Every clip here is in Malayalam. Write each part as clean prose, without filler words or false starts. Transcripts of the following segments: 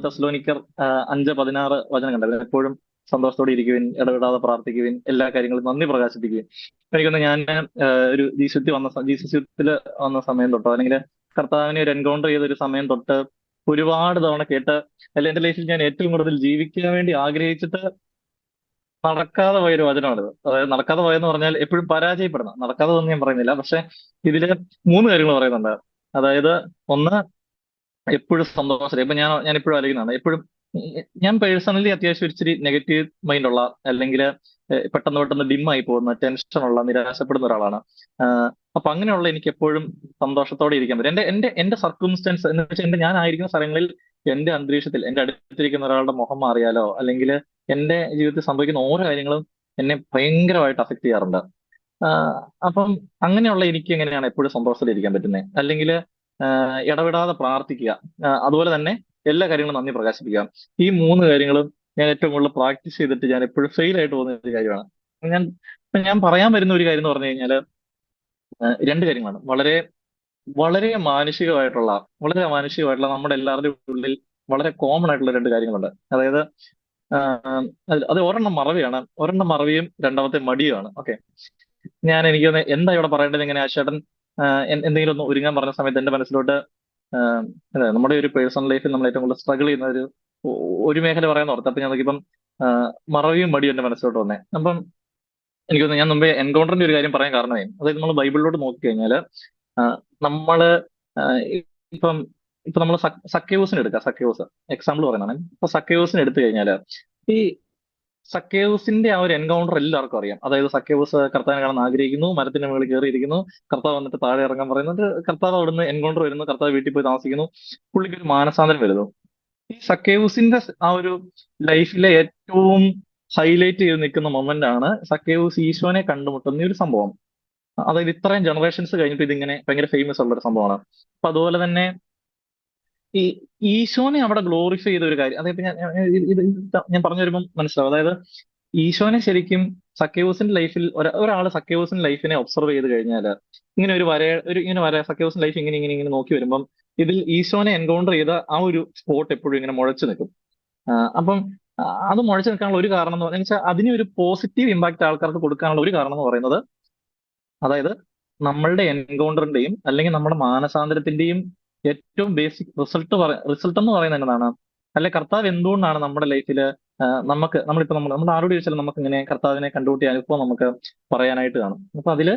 തെസ്സലോനിക്കർ 5:16 വചനം കണ്ടത്, എപ്പോഴും സന്തോഷത്തോടെ ഇരിക്കുവിൻ, ഇടവിടാതെ പ്രാർത്ഥിക്കുവിൻ, എല്ലാ കാര്യങ്ങളും നന്ദി പ്രകാശിപ്പിക്കുവിൻ. എനിക്കൊന്ന് ഞാൻ ഒരു ജീസസ് യൂത്തിൽ വന്ന സമയം തൊട്ടോ, അല്ലെങ്കിൽ കർത്താവിനെ ഒരു എൻകൗണ്ടർ ചെയ്ത ഒരു സമയം തൊട്ട് ഒരുപാട് തവണ കേട്ട്, അല്ല എന്റെ ലൈഫിൽ ഞാൻ ഏറ്റവും കൂടുതൽ ജീവിക്കാൻ വേണ്ടി ആഗ്രഹിച്ചിട്ട് നടക്കാതെ പോയൊരു വചനമാണിത്. അതായത് നടക്കാതെ പോയെന്ന് പറഞ്ഞാൽ എപ്പോഴും പരാജയപ്പെടണം, നടക്കാതെ ഒന്നും ഞാൻ പറയുന്നില്ല. പക്ഷെ ഇതില് 3 കാര്യങ്ങൾ പറയുന്നുണ്ട്. അതായത് ഒന്ന്, എപ്പോഴും സന്തോഷം. ഇപ്പൊ ഞാൻ ഇപ്പോഴും ആലോചിക്കുന്നതാണ്, എപ്പോഴും ഞാൻ പേഴ്സണലി അത്യാവശ്യം ഇച്ചിരി നെഗറ്റീവ് മൈൻഡ് ഉള്ള, അല്ലെങ്കിൽ പെട്ടെന്ന് പെട്ടെന്ന് ഡിം ആയി പോകുന്ന, ടെൻഷനുള്ള, നിരാശപ്പെടുന്ന ഒരാളാണ്. അപ്പൊ അങ്ങനെയുള്ള എനിക്ക് എപ്പോഴും സന്തോഷത്തോടെ ഇരിക്കാൻ പറ്റും. എന്റെ സർക്കംസ്റ്റൻസ് എന്ന് വെച്ചാൽ ഞാൻ ആയിരിക്കുന്ന സ്ഥലങ്ങളിൽ എന്റെ അന്തരീക്ഷത്തിൽ എന്റെ അടുത്തിരിക്കുന്ന ഒരാളുടെ മുഖം മാറിയാലോ, അല്ലെങ്കിൽ എന്റെ ജീവിതത്തിൽ സംഭവിക്കുന്ന ഓരോ കാര്യങ്ങളും എന്നെ ഭയങ്കരമായിട്ട് അഫക്ട് ചെയ്യാറുണ്ട്. അപ്പം അങ്ങനെയുള്ള എനിക്ക് എങ്ങനെയാണ് എപ്പോഴും സന്തോഷത്തോടെ ഇരിക്കാൻ പറ്റുന്നത്? അല്ലെങ്കിൽ ഇടവിടാതെ പ്രാർത്ഥിക്കുക, അതുപോലെ തന്നെ എല്ലാ കാര്യങ്ങളും നന്ദി പ്രകാശിപ്പിക്കുക. ഈ 3 കാര്യങ്ങളും ഞാൻ ഏറ്റവും കൂടുതൽ പ്രാക്ടീസ് ചെയ്തിട്ട് ഞാൻ എപ്പോഴും ഫെയിൽ ആയിട്ട് പോകുന്ന ഒരു കാര്യമാണ്. ഞാൻ ഞാൻ പറയാൻ വരുന്ന ഒരു കാര്യം എന്ന് പറഞ്ഞു കഴിഞ്ഞാൽ 2 കാര്യങ്ങളാണ്. വളരെ വളരെ മാനുഷികമായിട്ടുള്ള വളരെ മാനുഷികമായിട്ടുള്ള നമ്മുടെ എല്ലാവരുടെയും ഉള്ളിൽ വളരെ കോമൺ ആയിട്ടുള്ള 2 കാര്യങ്ങളുണ്ട്. അതായത് അത് ഒരെണ്ണം മറവിയാണ്, ഒരെണ്ണം മറവിയും രണ്ടാമത്തെ മടിയുമാണ്. ഓക്കെ, എനിക്ക് എന്താ ഇവിടെ പറയേണ്ടത്, എങ്ങനെ ചേട്ടൻ എന്തെങ്കിലും ഒന്ന് ഒരുങ്ങാൻ പറഞ്ഞ സമയത്ത് എന്റെ മനസ്സിലോട്ട് അതെ, നമ്മുടെ ഒരു പേഴ്സണൽ ലൈഫിൽ നമ്മൾ ഏറ്റവും കൂടുതൽ സ്ട്രഗിൾ ചെയ്യുന്ന ഒരു മേഖല പറയാൻ ഓർത്ത്. അപ്പൊ ഞാൻ നോക്കിയപ്പം മറവിയും മടിയും എന്റെ മനസ്സിലോട്ട് വന്നേ. അപ്പം എനിക്ക് തോന്നുന്നു, ഞാൻ മുമ്പേ എൻകൗണ്ടറിന്റെ ഒരു കാര്യം പറയാൻ കാരണമേ, അതായത് നമ്മൾ ബൈബിളിലോട്ട് നോക്കിക്കഴിഞ്ഞാല് നമ്മള് ഇപ്പം ഇപ്പൊ നമ്മൾ സക്കേവൂസിനെ എടുക്കാം. സക്കേവൂസ് എക്സാമ്പിൾ പറയുന്നതാണ്. ഇപ്പൊ സക്കേവൂസിനെ എടുത്തു കഴിഞ്ഞാല് ഈ സക്കേവൂസിന്റെ ആ ഒരു എൻകൗണ്ടർ എല്ലാവർക്കും അറിയാം. അതായത് സക്കേവൂസ് കർത്താവിനെ കാണാൻ ആഗ്രഹിക്കുന്നു, മരത്തിന്റെ മുകളിൽ കയറിയിരിക്കുന്നു, കർത്താവ് വന്നിട്ട് താഴെ ഇറങ്ങാൻ പറയുന്നത്, കർത്താവ് അവിടുന്ന് എൻകൗണ്ടർ വരുന്നു, കർത്താവ് വീട്ടിൽ പോയി താമസിക്കുന്നു, പുള്ളിക്ക് ഒരു മാനസാന്തരം വരുന്നു. ഈ സക്കേവൂസിന്റെ ആ ഒരു ലൈഫിലെ ഏറ്റവും ഹൈലൈറ്റ് ചെയ്ത് നിൽക്കുന്ന മൊമെന്റ് ആണ് സക്കേവൂസ് ഈശോനെ കണ്ടുമുട്ടുന്ന ഈ ഒരു സംഭവം. അതായത് ഇത്രയും ജനറേഷൻസ് കഴിഞ്ഞിട്ട് ഇതിങ്ങനെ ഭയങ്കര ഫേമസ് ഉള്ള ഒരു സംഭവമാണ്. അപ്പൊ അതുപോലെ തന്നെ ഈ ഈശോനെ അവിടെ ഗ്ലോറിഫൈ ചെയ്ത ഒരു കാര്യം, അതായത് ഞാൻ പറഞ്ഞു വരുമ്പോൾ മനസ്സിലാവും. അതായത് ഈശോനെ ശരിക്കും സക്കേവൂസിന്റെ ലൈഫിൽ ഒരാൾ സക്കേവൂസിന്റെ ലൈഫിനെ ഒബ്സർവ് ചെയ്ത് കഴിഞ്ഞാൽ ഇങ്ങനെ ഇങ്ങനെ സക്കേവൂസിന്റെ ലൈഫ് ഇങ്ങനെ ഇങ്ങനെ ഇങ്ങനെ നോക്കി വരുമ്പം ഇതിൽ ഈശോനെ എൻകൗണ്ടർ ചെയ്ത ആ ഒരു സ്പോട്ട് എപ്പോഴും ഇങ്ങനെ മുഴച്ചു നിൽക്കും. അപ്പം അത് മുഴച്ചു നിൽക്കാനുള്ള ഒരു കാരണം എന്ന് പറഞ്ഞാൽ അതിന് ഒരു പോസിറ്റീവ് ഇമ്പാക്ട് ആൾക്കാർക്ക് കൊടുക്കാനുള്ള ഒരു കാരണം എന്ന് പറയുന്നത്, അതായത് നമ്മളുടെ എൻകൗണ്ടറിന്റെയും അല്ലെങ്കിൽ നമ്മുടെ മാനസാന്തരത്തിന്റെയും ഏറ്റവും ബേസിക് റിസൾട്ട് എന്ന് പറയുന്നത് എന്താണ്? അല്ലെ, കർത്താവ് എന്തുകൊണ്ടാണ് നമ്മുടെ ലൈഫിൽ നമ്മൾ ആരോട് ചോദിച്ചാലും നമുക്ക് ഇങ്ങനെ കർത്താവിനെ കണ്ടുകൂട്ടിയ അനുഭവം നമുക്ക് പറയാനായിട്ട് കാണും. അപ്പൊ അതില്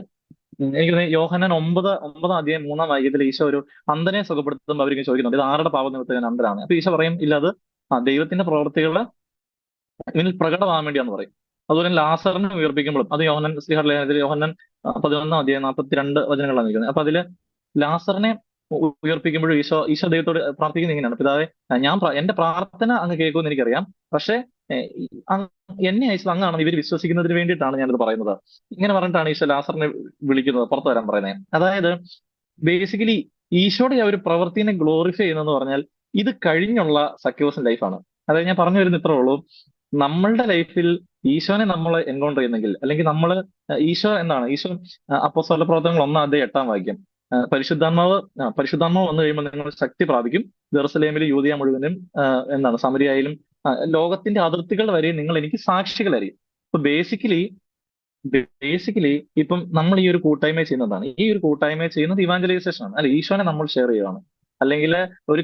എനിക്ക് തോന്നുന്നു യോഹന്നാൻ 9:9 3 വാക്യത്തിൽ ഈശോ ഒരു അന്ധനെ സുഖപ്പെടുത്തുമ്പോൾ അവരിങ്ങനെ ചോദിക്കുന്നുണ്ട്, ഇത് ആരുടെ പാപം നിമിത്തം ഞാൻ അന്ധനാണ്? അപ്പൊ ഈശോ പറയും, ഇല്ല, അത് ദൈവത്തിന്റെ പ്രവർത്തികള് ഇവനിൽ പ്രകടമാകാൻ വേണ്ടിയാന്ന് പറയും. അതുപോലെ ലാസറിനെ ഉയർപ്പിക്കുമ്പോഴും, അത് യോഹന്നാൻ 11:42 നിൽക്കുന്നത്. അപ്പൊ അതില് ലാസറിനെ ഉയർപ്പിക്കുമ്പോഴും ഈശോ ദൈവത്തോട് പ്രാർത്ഥിക്കുന്നത് ഇങ്ങനെയാണ്, പിതാവേ, എന്റെ പ്രാർത്ഥന അങ്ങ് കേൾക്കുമെന്ന് എനിക്കറിയാം, പക്ഷെ എന്നെ അയച്ചത് അങ്ങാണെന്ന് ഇവർ വിശ്വസിക്കുന്നതിന് വേണ്ടിയിട്ടാണ് ഞാനിത് പറയുന്നത്. ഇങ്ങനെ പറഞ്ഞിട്ടാണ് ഈശോ ലാസറിനെ വിളിക്കുന്നത്, പുറത്തു വരാൻ പറയുന്നത്. അതായത് ബേസിക്കലി ഈശോയുടെ ആ ഒരു പ്രവൃത്തിനെ ഗ്ലോറിഫൈ ചെയ്യുന്നതെന്ന് പറഞ്ഞാൽ ഇത് കഴിഞ്ഞുള്ള സക്യോസിന്റെ ലൈഫാണ്. അതായത് ഞാൻ പറഞ്ഞു വരുന്ന ഇത്രേ ഉള്ളൂ, നമ്മളുടെ ലൈഫിൽ ഈശോനെ നമ്മൾ എൻകൗണ്ടർ ചെയ്യുന്നെങ്കിൽ, അല്ലെങ്കിൽ ഈശോ അപ്പോസ്തല പ്രവർത്തനങ്ങൾ 1:8 പരിശുദ്ധാത്മാവ് വന്നു കഴിയുമ്പോൾ നിങ്ങൾ ശക്തി പ്രാപിക്കും, ജെറുസലേമിലും യൂദയ മുഴുവനും സമരിയായാലും ലോകത്തിന്റെ അതിർത്തികൾ വരെ നിങ്ങൾ എനിക്ക് സാക്ഷികളായിരിക്കും. അപ്പൊ ബേസിക്കലി ഇപ്പം നമ്മൾ ഈ ഒരു കൂട്ടായ്മ ചെയ്യുന്നതാണ്, ഈ ഒരു കൂട്ടായ്മ ചെയ്യുന്നത് ഇവാഞ്ചലൈസേഷൻ ആണ്. അല്ലെ, ഈശോനെ നമ്മൾ ഷെയർ ചെയ്യുകയാണ്. അല്ലെങ്കിൽ ഒരു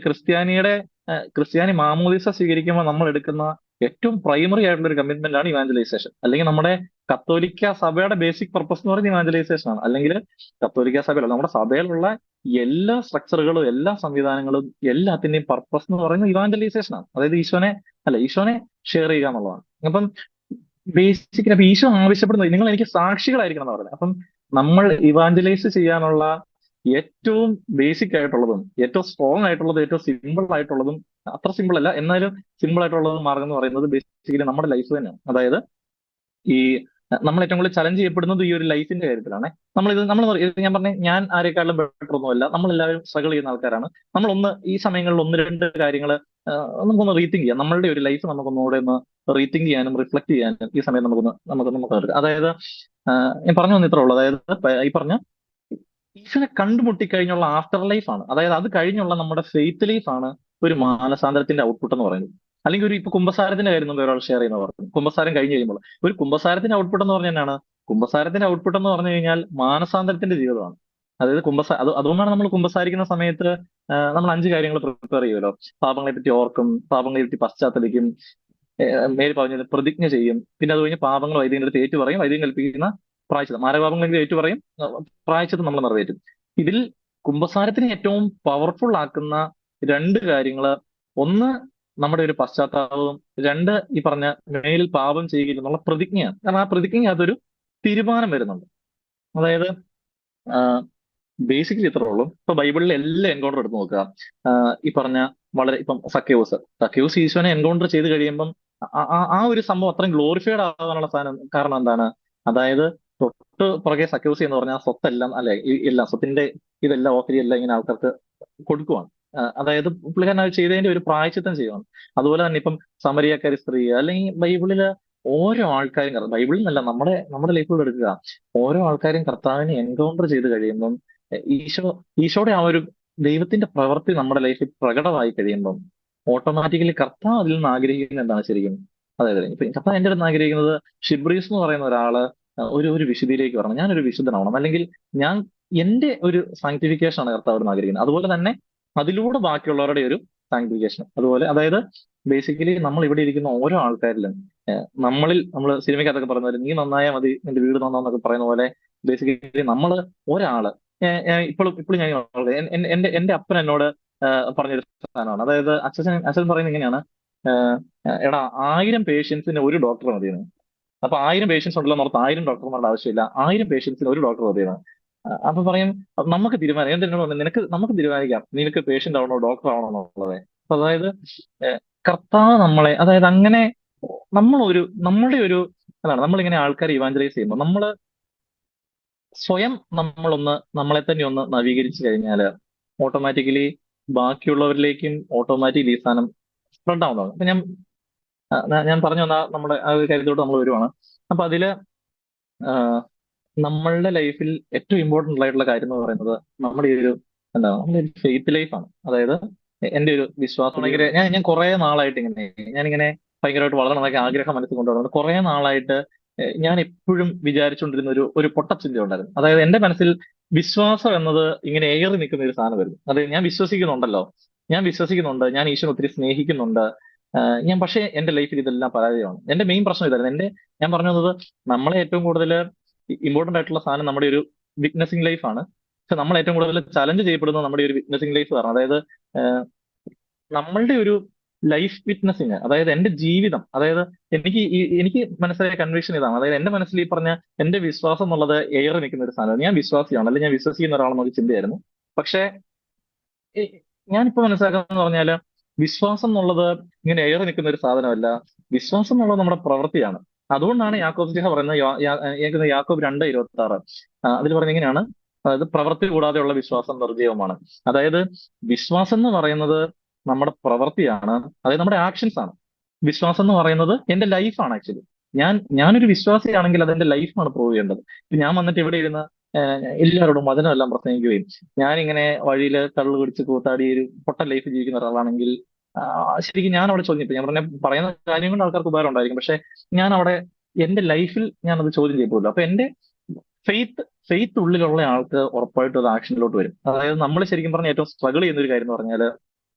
ക്രിസ്ത്യാനി മാമോദിസ സ്വീകരിക്കുമ്പോൾ നമ്മൾ എടുക്കുന്ന ഏറ്റവും പ്രൈമറി ആയിട്ടുള്ള ഒരു കമ്മിറ്റ്മെന്റ് ആണ് ഇവാഞ്ചലൈസേഷൻ. അല്ലെങ്കിൽ നമ്മുടെ കത്തോലിക്ക സഭയുടെ ബേസിക് പർപ്പസ് എന്ന് പറയുന്നത് ഇവാഞ്ചലൈസേഷൻ ആണ്. അല്ലെങ്കിൽ കത്തോലിക്ക സഭയിലുള്ള നമ്മുടെ സഭയിലുള്ള എല്ലാ സ്ട്രക്ചറുകളും എല്ലാ സംവിധാനങ്ങളും എല്ലാത്തിന്റെയും പർപ്പസ് എന്ന് പറയുന്നത് ഇവാഞ്ചലൈസേഷൻ ആണ്. അതായത് ഈശോനെ ഷെയർ ചെയ്യുക എന്നുള്ളതാണ്. അപ്പം ബേസിക്കലി അപ്പൊ ഈശോ ആവശ്യപ്പെടുന്നത് നിങ്ങൾ എനിക്ക് സാക്ഷികളായിരിക്കണം എന്ന് പറയുന്നത്. അപ്പം നമ്മൾ ഇവാഞ്ചലൈസ് ചെയ്യാനുള്ള ഏറ്റവും ബേസിക് ആയിട്ടുള്ളതും ഏറ്റവും സ്ട്രോങ് ആയിട്ടുള്ളതും ഏറ്റവും സിമ്പിൾ ആയിട്ടുള്ളതും, അത്ര സിമ്പിൾ അല്ല എന്നാലും സിമ്പിൾ ആയിട്ടുള്ളതും മാർഗം എന്ന് പറയുന്നത് ബേസിക്കലി നമ്മുടെ ലൈഫ് തന്നെയാണ്. അതായത് ഈ നമ്മൾ ഏറ്റവും കൂടുതൽ ചലഞ്ച് ചെയ്യപ്പെടുന്നത് ഈ ഒരു ലൈഫിന്റെ കാര്യത്തിലാണ്. ഞാൻ പറഞ്ഞ ഞാൻ ആരെക്കാളും ബെറ്റർ ഒന്നുമല്ല, നമ്മൾ എല്ലാവരും സ്ട്രഗിൾ ചെയ്യുന്ന ആൾക്കാരാണ്. ഈ സമയങ്ങളിൽ 1-2 കാര്യങ്ങൾ നമുക്കൊന്ന് റീതിങ്ക് ചെയ്യാം. നമ്മളുടെ ഒരു ലൈഫ് നമുക്കൊന്നുകൂടെ ഒന്ന് റീതിങ്ക് ചെയ്യാനും റിഫ്ലക്ട് ചെയ്യാനും ഈ സമയം നമുക്ക് അതായത് ഞാൻ പറഞ്ഞു വന്ന ഇത്രേ ഉള്ളൂ. അതായത് ഈ പറഞ്ഞ ഈശ്വരനെ കണ്ടുമുട്ടി കഴിഞ്ഞുള്ള ആഫ്റ്റർ ലൈഫ് ആണ്, അതായത് അത് കഴിഞ്ഞുള്ള നമ്മുടെ ഫെയ്ത്ത് ലൈഫ് ആണ് ഒരു മാനസാന്തരത്തിന്റെ ഔട്ട്പുട്ട് എന്ന് പറയുന്നത്. അല്ലെങ്കിൽ ഒരു ഇപ്പൊ കുമ്പസാരത്തിന്റെ കാര്യം നമ്മൾ ഒരാൾ ഷെയർ ചെയ്യുന്ന പറഞ്ഞു, കുമ്പസാരം കഴിഞ്ഞ് കഴിയുമ്പോൾ ഒരു കുമ്പസാരത്തിന്റെ ഔട്ട്പുട്ട് എന്ന് പറഞ്ഞാൽ എന്നാണ്? കുമ്പസാരത്തിന്റെ ഔട്ട്പുട്ട് എന്ന് പറഞ്ഞു കഴിഞ്ഞാൽ മാനസാന്തരത്തിന്റെ ജീവിതമാണ്. അതായത് അതുകൊണ്ടാണ് നമ്മൾ കുമ്പസാരിക്കുന്ന സമയത്ത് നമ്മൾ 5 കാര്യങ്ങൾ പ്രിപ്പയർ ചെയ്യുമല്ലോ. പാപങ്ങളെ പറ്റി ഓർക്കും, പാപങ്ങളെ പറ്റി പശ്ചാത്തലിക്കും, മേൽ പറഞ്ഞത് പ്രതിജ്ഞ ചെയ്യും, പിന്നെ അത് കഴിഞ്ഞ് പാപങ്ങൾ വൈദികന്റെ അടുത്ത് ഏറ്റു പറയും, വൈദികൻ കൽപ്പിക്കുന്ന പ്രായശ്ചിത്തം, മാരപാപങ്ങളെങ്കിലും ഏറ്റു പറയും, പ്രായശ്ചിത്തം നമ്മൾ നിറവേറ്റും. ഇതിൽ കുംഭസാരത്തിനെ ഏറ്റവും പവർഫുൾ ആക്കുന്ന 2 കാര്യങ്ങള്, ഒന്ന് നമ്മുടെ ഒരു പശ്ചാത്താപവും, 2 ഈ പറഞ്ഞ മേലിൽ പാപം ചെയ്യുകയില്ല എന്നുള്ള പ്രതിജ്ഞയാണ്. കാരണം ആ പ്രതിജ്ഞ അതൊരു തീരുമാനം വരുന്നുണ്ട്. അതായത് ബേസിക്കലി ഇത്രേ ഉള്ളൂ. ഇപ്പൊ ബൈബിളിലെ എല്ലാ എൻകൗണ്ടർ എടുത്ത് നോക്കുക. ഈ പറഞ്ഞ വളരെ ഇപ്പം സക്കേവൂസ് ഈശോനെ എൻകൗണ്ടർ ചെയ്ത് കഴിയുമ്പം ആ ഒരു സംഭവം അത്രയും ഗ്ലോറിഫൈഡ് ആകാനുള്ള കാരണം എന്താണ്? അതായത് തൊട്ട് പുറകെ സക്കേവൂസ് എന്ന് പറഞ്ഞാൽ സ്വത്തെല്ലാം അല്ലെ, എല്ലാം സ്വത്തിന്റെ ഇതെല്ലാം ഓഹരി എല്ലാം ഇങ്ങനെ ആൾക്കാർക്ക് കൊടുക്കുവാണ്. അതായത് പുള്ളിക്കാരൻ അത് ചെയ്തതിന്റെ ഒരു പ്രായശ്ചിത്തം ചെയ്യുവാണ്. അതുപോലെ തന്നെ ഇപ്പം സമരിയാക്കാരി സ്ത്രീ, അല്ലെങ്കിൽ ബൈബിളില് ഓരോ ആൾക്കാരും, ബൈബിളിൽ നിന്നല്ല, നമ്മുടെ ലൈഫിലൂടെ എടുക്കുക, ഓരോ ആൾക്കാരും കർത്താവിനെ എൻകൗണ്ടർ ചെയ്ത് കഴിയുമ്പം ഈശോയുടെ ആ ഒരു ദൈവത്തിന്റെ പ്രവൃത്തി നമ്മുടെ ലൈഫിൽ പ്രകടമായി കഴിയുമ്പം ഓട്ടോമാറ്റിക്കലി കർത്താവ് അതിൽ നിന്ന് ആഗ്രഹിക്കുന്നത് എന്താണ് ശരിക്കും? അതായത് ഇപ്പൊ കർത്താവ് എന്റെ അടുത്ത് ആഗ്രഹിക്കുന്നത് ഷിബ്രീസ് എന്ന് പറയുന്ന ഒരാള് ഒരു വിശുദ്ധിയിലേക്ക് വരണം, ഞാനൊരു വിശുദ്ധനാവണം, അല്ലെങ്കിൽ ഞാൻ എന്റെ ഒരു സാങ്ക്ടിഫിക്കേഷൻ ആണ് കർത്താവ് നിന്ന് ആഗ്രഹിക്കുന്നത്. അതുപോലെ തന്നെ അതിലൂടെ ബാക്കിയുള്ളവരുടെ ഒരു സാങ്ക്ടിഫിക്കേഷൻ. അതുപോലെ അതായത് ബേസിക്കലി നമ്മൾ ഇവിടെ ഇരിക്കുന്ന ഓരോ ആൾക്കാരിലും നമ്മൾ സിനിമയ്ക്കകത്തൊക്കെ പറയുന്ന പോലെ നീ നന്നായാൽ മതി നിന്റെ വീട് നന്നാന്നൊക്കെ പറയുന്ന പോലെ, ബേസിക്കലി നമ്മൾ ഒരാള് ഇപ്പോഴും ഞാൻ എന്റെ അപ്പൻ എന്നോട് പറഞ്ഞൊരു സാധനമാണ്. അതായത് അച്ഛൻ പറയുന്നത് ഇങ്ങനെയാണ്, എടാ 1000 പേഷ്യൻസിന് ഒരു ഡോക്ടർ മതിയെന്ന്. അപ്പൊ 1000 പേഷ്യൻസ് ഉണ്ടല്ലോ എന്നോർത്ത് 1000 ഡോക്ടർമാരുടെ ആവശ്യമില്ല, 1000 പേഷ്യൻസിന് ഒരു ഡോക്ടർ മതിയെന്ന്. അപ്പൊ പറയും നമുക്ക് തീരുമാനം എന്നോട് പറഞ്ഞു, നമുക്ക് തീരുമാനിക്കാം നിനക്ക് പേഷ്യന്റ് ആവണോ ഡോക്ടർ ആവണോ എന്നുള്ളത്. അപ്പൊ അതായത് കർത്താവ് നമ്മളെ, അതായത് അങ്ങനെ നമ്മുടെ ഒരു അതാണ് നമ്മളിങ്ങനെ ആൾക്കാരെ ഇവാഞ്ചലൈസ് ചെയ്യുമ്പോൾ സ്വയം നമ്മളെ തന്നെ ഒന്ന് നവീകരിച്ചു കഴിഞ്ഞാൽ ഓട്ടോമാറ്റിക്കലി ബാക്കിയുള്ളവരിലേക്കും ഓട്ടോമാറ്റിക്കലി ഈ സാധനം സ്പ്രെഡ് ആവുന്നതാണ്. അപ്പൊ ഞാൻ പറഞ്ഞു വന്ന നമ്മുടെ ആ ഒരു കാര്യത്തോട്ട് നമ്മൾ വരുവാണ്. അപ്പൊ അതില് നമ്മളുടെ ലൈഫിൽ ഏറ്റവും ഇമ്പോർട്ടന്റ് ആയിട്ടുള്ള കാര്യം എന്ന് പറയുന്നത് നമ്മുടെ ഈ ഒരു നമ്മുടെ ഫെയ്ത്ത് ലൈഫാണ്. അതായത് എന്റെ ഒരു വിശ്വാസം ഭയങ്കര ഞാൻ കുറെ നാളായിട്ട് ഞാനിങ്ങനെ ഭയങ്കരമായിട്ട് വളരണമെന്നൊക്കെ ആഗ്രഹം മനസ്സിൽ കൊണ്ടുവരുന്നത്. കുറെ നാളായിട്ട് ഞാൻ എപ്പോഴും വിചാരിച്ചുകൊണ്ടിരുന്ന ഒരു പൊട്ടച്ചിന്ത ഉണ്ടായിരുന്നു. അതായത് എന്റെ മനസ്സിൽ വിശ്വാസം എന്നത് ഇങ്ങനെ ഏറി നിൽക്കുന്ന ഒരു സാധനമായിരുന്നു. അതായത് ഞാൻ വിശ്വസിക്കുന്നുണ്ട്, ഞാൻ ഈശ്വരനെ ഒത്തിരി സ്നേഹിക്കുന്നുണ്ട്, പക്ഷേ എന്റെ ലൈഫിൽ ഇതെല്ലാം പരാജയമാണ്. എന്റെ മെയിൻ പ്രശ്നം ഇതായിരുന്നു. ഞാൻ പറഞ്ഞു വന്നത്, നമ്മളെ ഏറ്റവും കൂടുതൽ ഇമ്പോർട്ടന്റ് ആയിട്ടുള്ള സാധനം നമ്മുടെ ഒരു വിറ്റ്നസിങ് ലൈഫാണ്. പക്ഷെ നമ്മൾ ഏറ്റവും കൂടുതൽ ചലഞ്ച് ചെയ്യപ്പെടുന്നത് നമ്മുടെ ഒരു വിറ്റ്നസിങ് ലൈഫ് കാരണം. അതായത് നമ്മളുടെ ഒരു ലൈഫ് വിറ്റ്നസിങ്, അതായത് എന്റെ ജീവിതം, അതായത് എനിക്ക് മനസ്സിലായ കൺവിക്ഷൻ ഇതാണ്. അതായത് എന്റെ മനസ്സിൽ ഈ പറഞ്ഞ എന്റെ വിശ്വാസം എന്നുള്ളത് ഏറെ നിൽക്കുന്ന ഒരു സാധനമാണ്. ഞാൻ വിശ്വാസിയാണ്, അല്ലെങ്കിൽ ഞാൻ വിശ്വസിക്കുന്ന ഒരാളെന്നൊരു ചിന്തയായിരുന്നു. പക്ഷേ ഞാനിപ്പോ മനസ്സിലാക്കാന്ന് പറഞ്ഞാല് വിശ്വാസം എന്നുള്ളത് ഇങ്ങനെ ഏറെ നിൽക്കുന്ന ഒരു സാധനമല്ല. വിശ്വാസം എന്നുള്ളത് നമ്മുടെ പ്രവൃത്തിയാണ്. അതുകൊണ്ടാണ് യാക്കോബ് ശ്ലീഹ പറയുന്നത്, യാക്കോബ് 2:26 അതിൽ പറഞ്ഞ ഇങ്ങനെയാണ്, അതായത് പ്രവൃത്തി കൂടാതെയുള്ള വിശ്വാസം നിർജ്ജീവമാണ്. അതായത് വിശ്വാസം എന്ന് പറയുന്നത് നമ്മുടെ പ്രവൃത്തിയാണ്, അതായത് നമ്മുടെ ആക്ഷൻസ് ആണ്. വിശ്വാസം എന്ന് പറയുന്നത് എന്റെ ലൈഫാണ് ആക്ച്വലി. ഞാനൊരു വിശ്വാസിയാണെങ്കിൽ അതെന്റെ ലൈഫാണ് പ്രൂവ് ചെയ്യേണ്ടത്. ഞാൻ വന്നിട്ട് ഇവിടെ ഇരുന്ന് എല്ലാവരോടും വചനമെല്ലാം പ്രസംഗിക്കുകയും ഞാനിങ്ങനെ വഴിയിൽ കള്ളു കുടിച്ച് കൂത്താടി ഒരു പൊട്ട ലൈഫ് ജീവിക്കുന്ന ഒരാളാണെങ്കിൽ ശരിക്കും ഞാൻ അവിടെ ചോദ്യം, ഞാൻ പറയുന്ന കാര്യം കൊണ്ട് ആൾക്കാർക്ക് ഉപകാരം ഉണ്ടായിരിക്കും, പക്ഷെ ഞാൻ അവിടെ എന്റെ ലൈഫിൽ ഞാൻ അത് ചോദ്യം ചെയ്യപ്പെടുമല്ലോ. അപ്പൊ എന്റെ ഫെയ്ത്ത് ഉള്ളിലുള്ള ആൾക്ക് ഉറപ്പായിട്ടും അത് ആക്ഷനിലോട്ട് വരും. അതായത് നമ്മൾ ശരിക്കും പറഞ്ഞ ഏറ്റവും സ്ട്രഗിൾ ചെയ്യുന്ന ഒരു കാര്യം എന്ന് പറഞ്ഞാൽ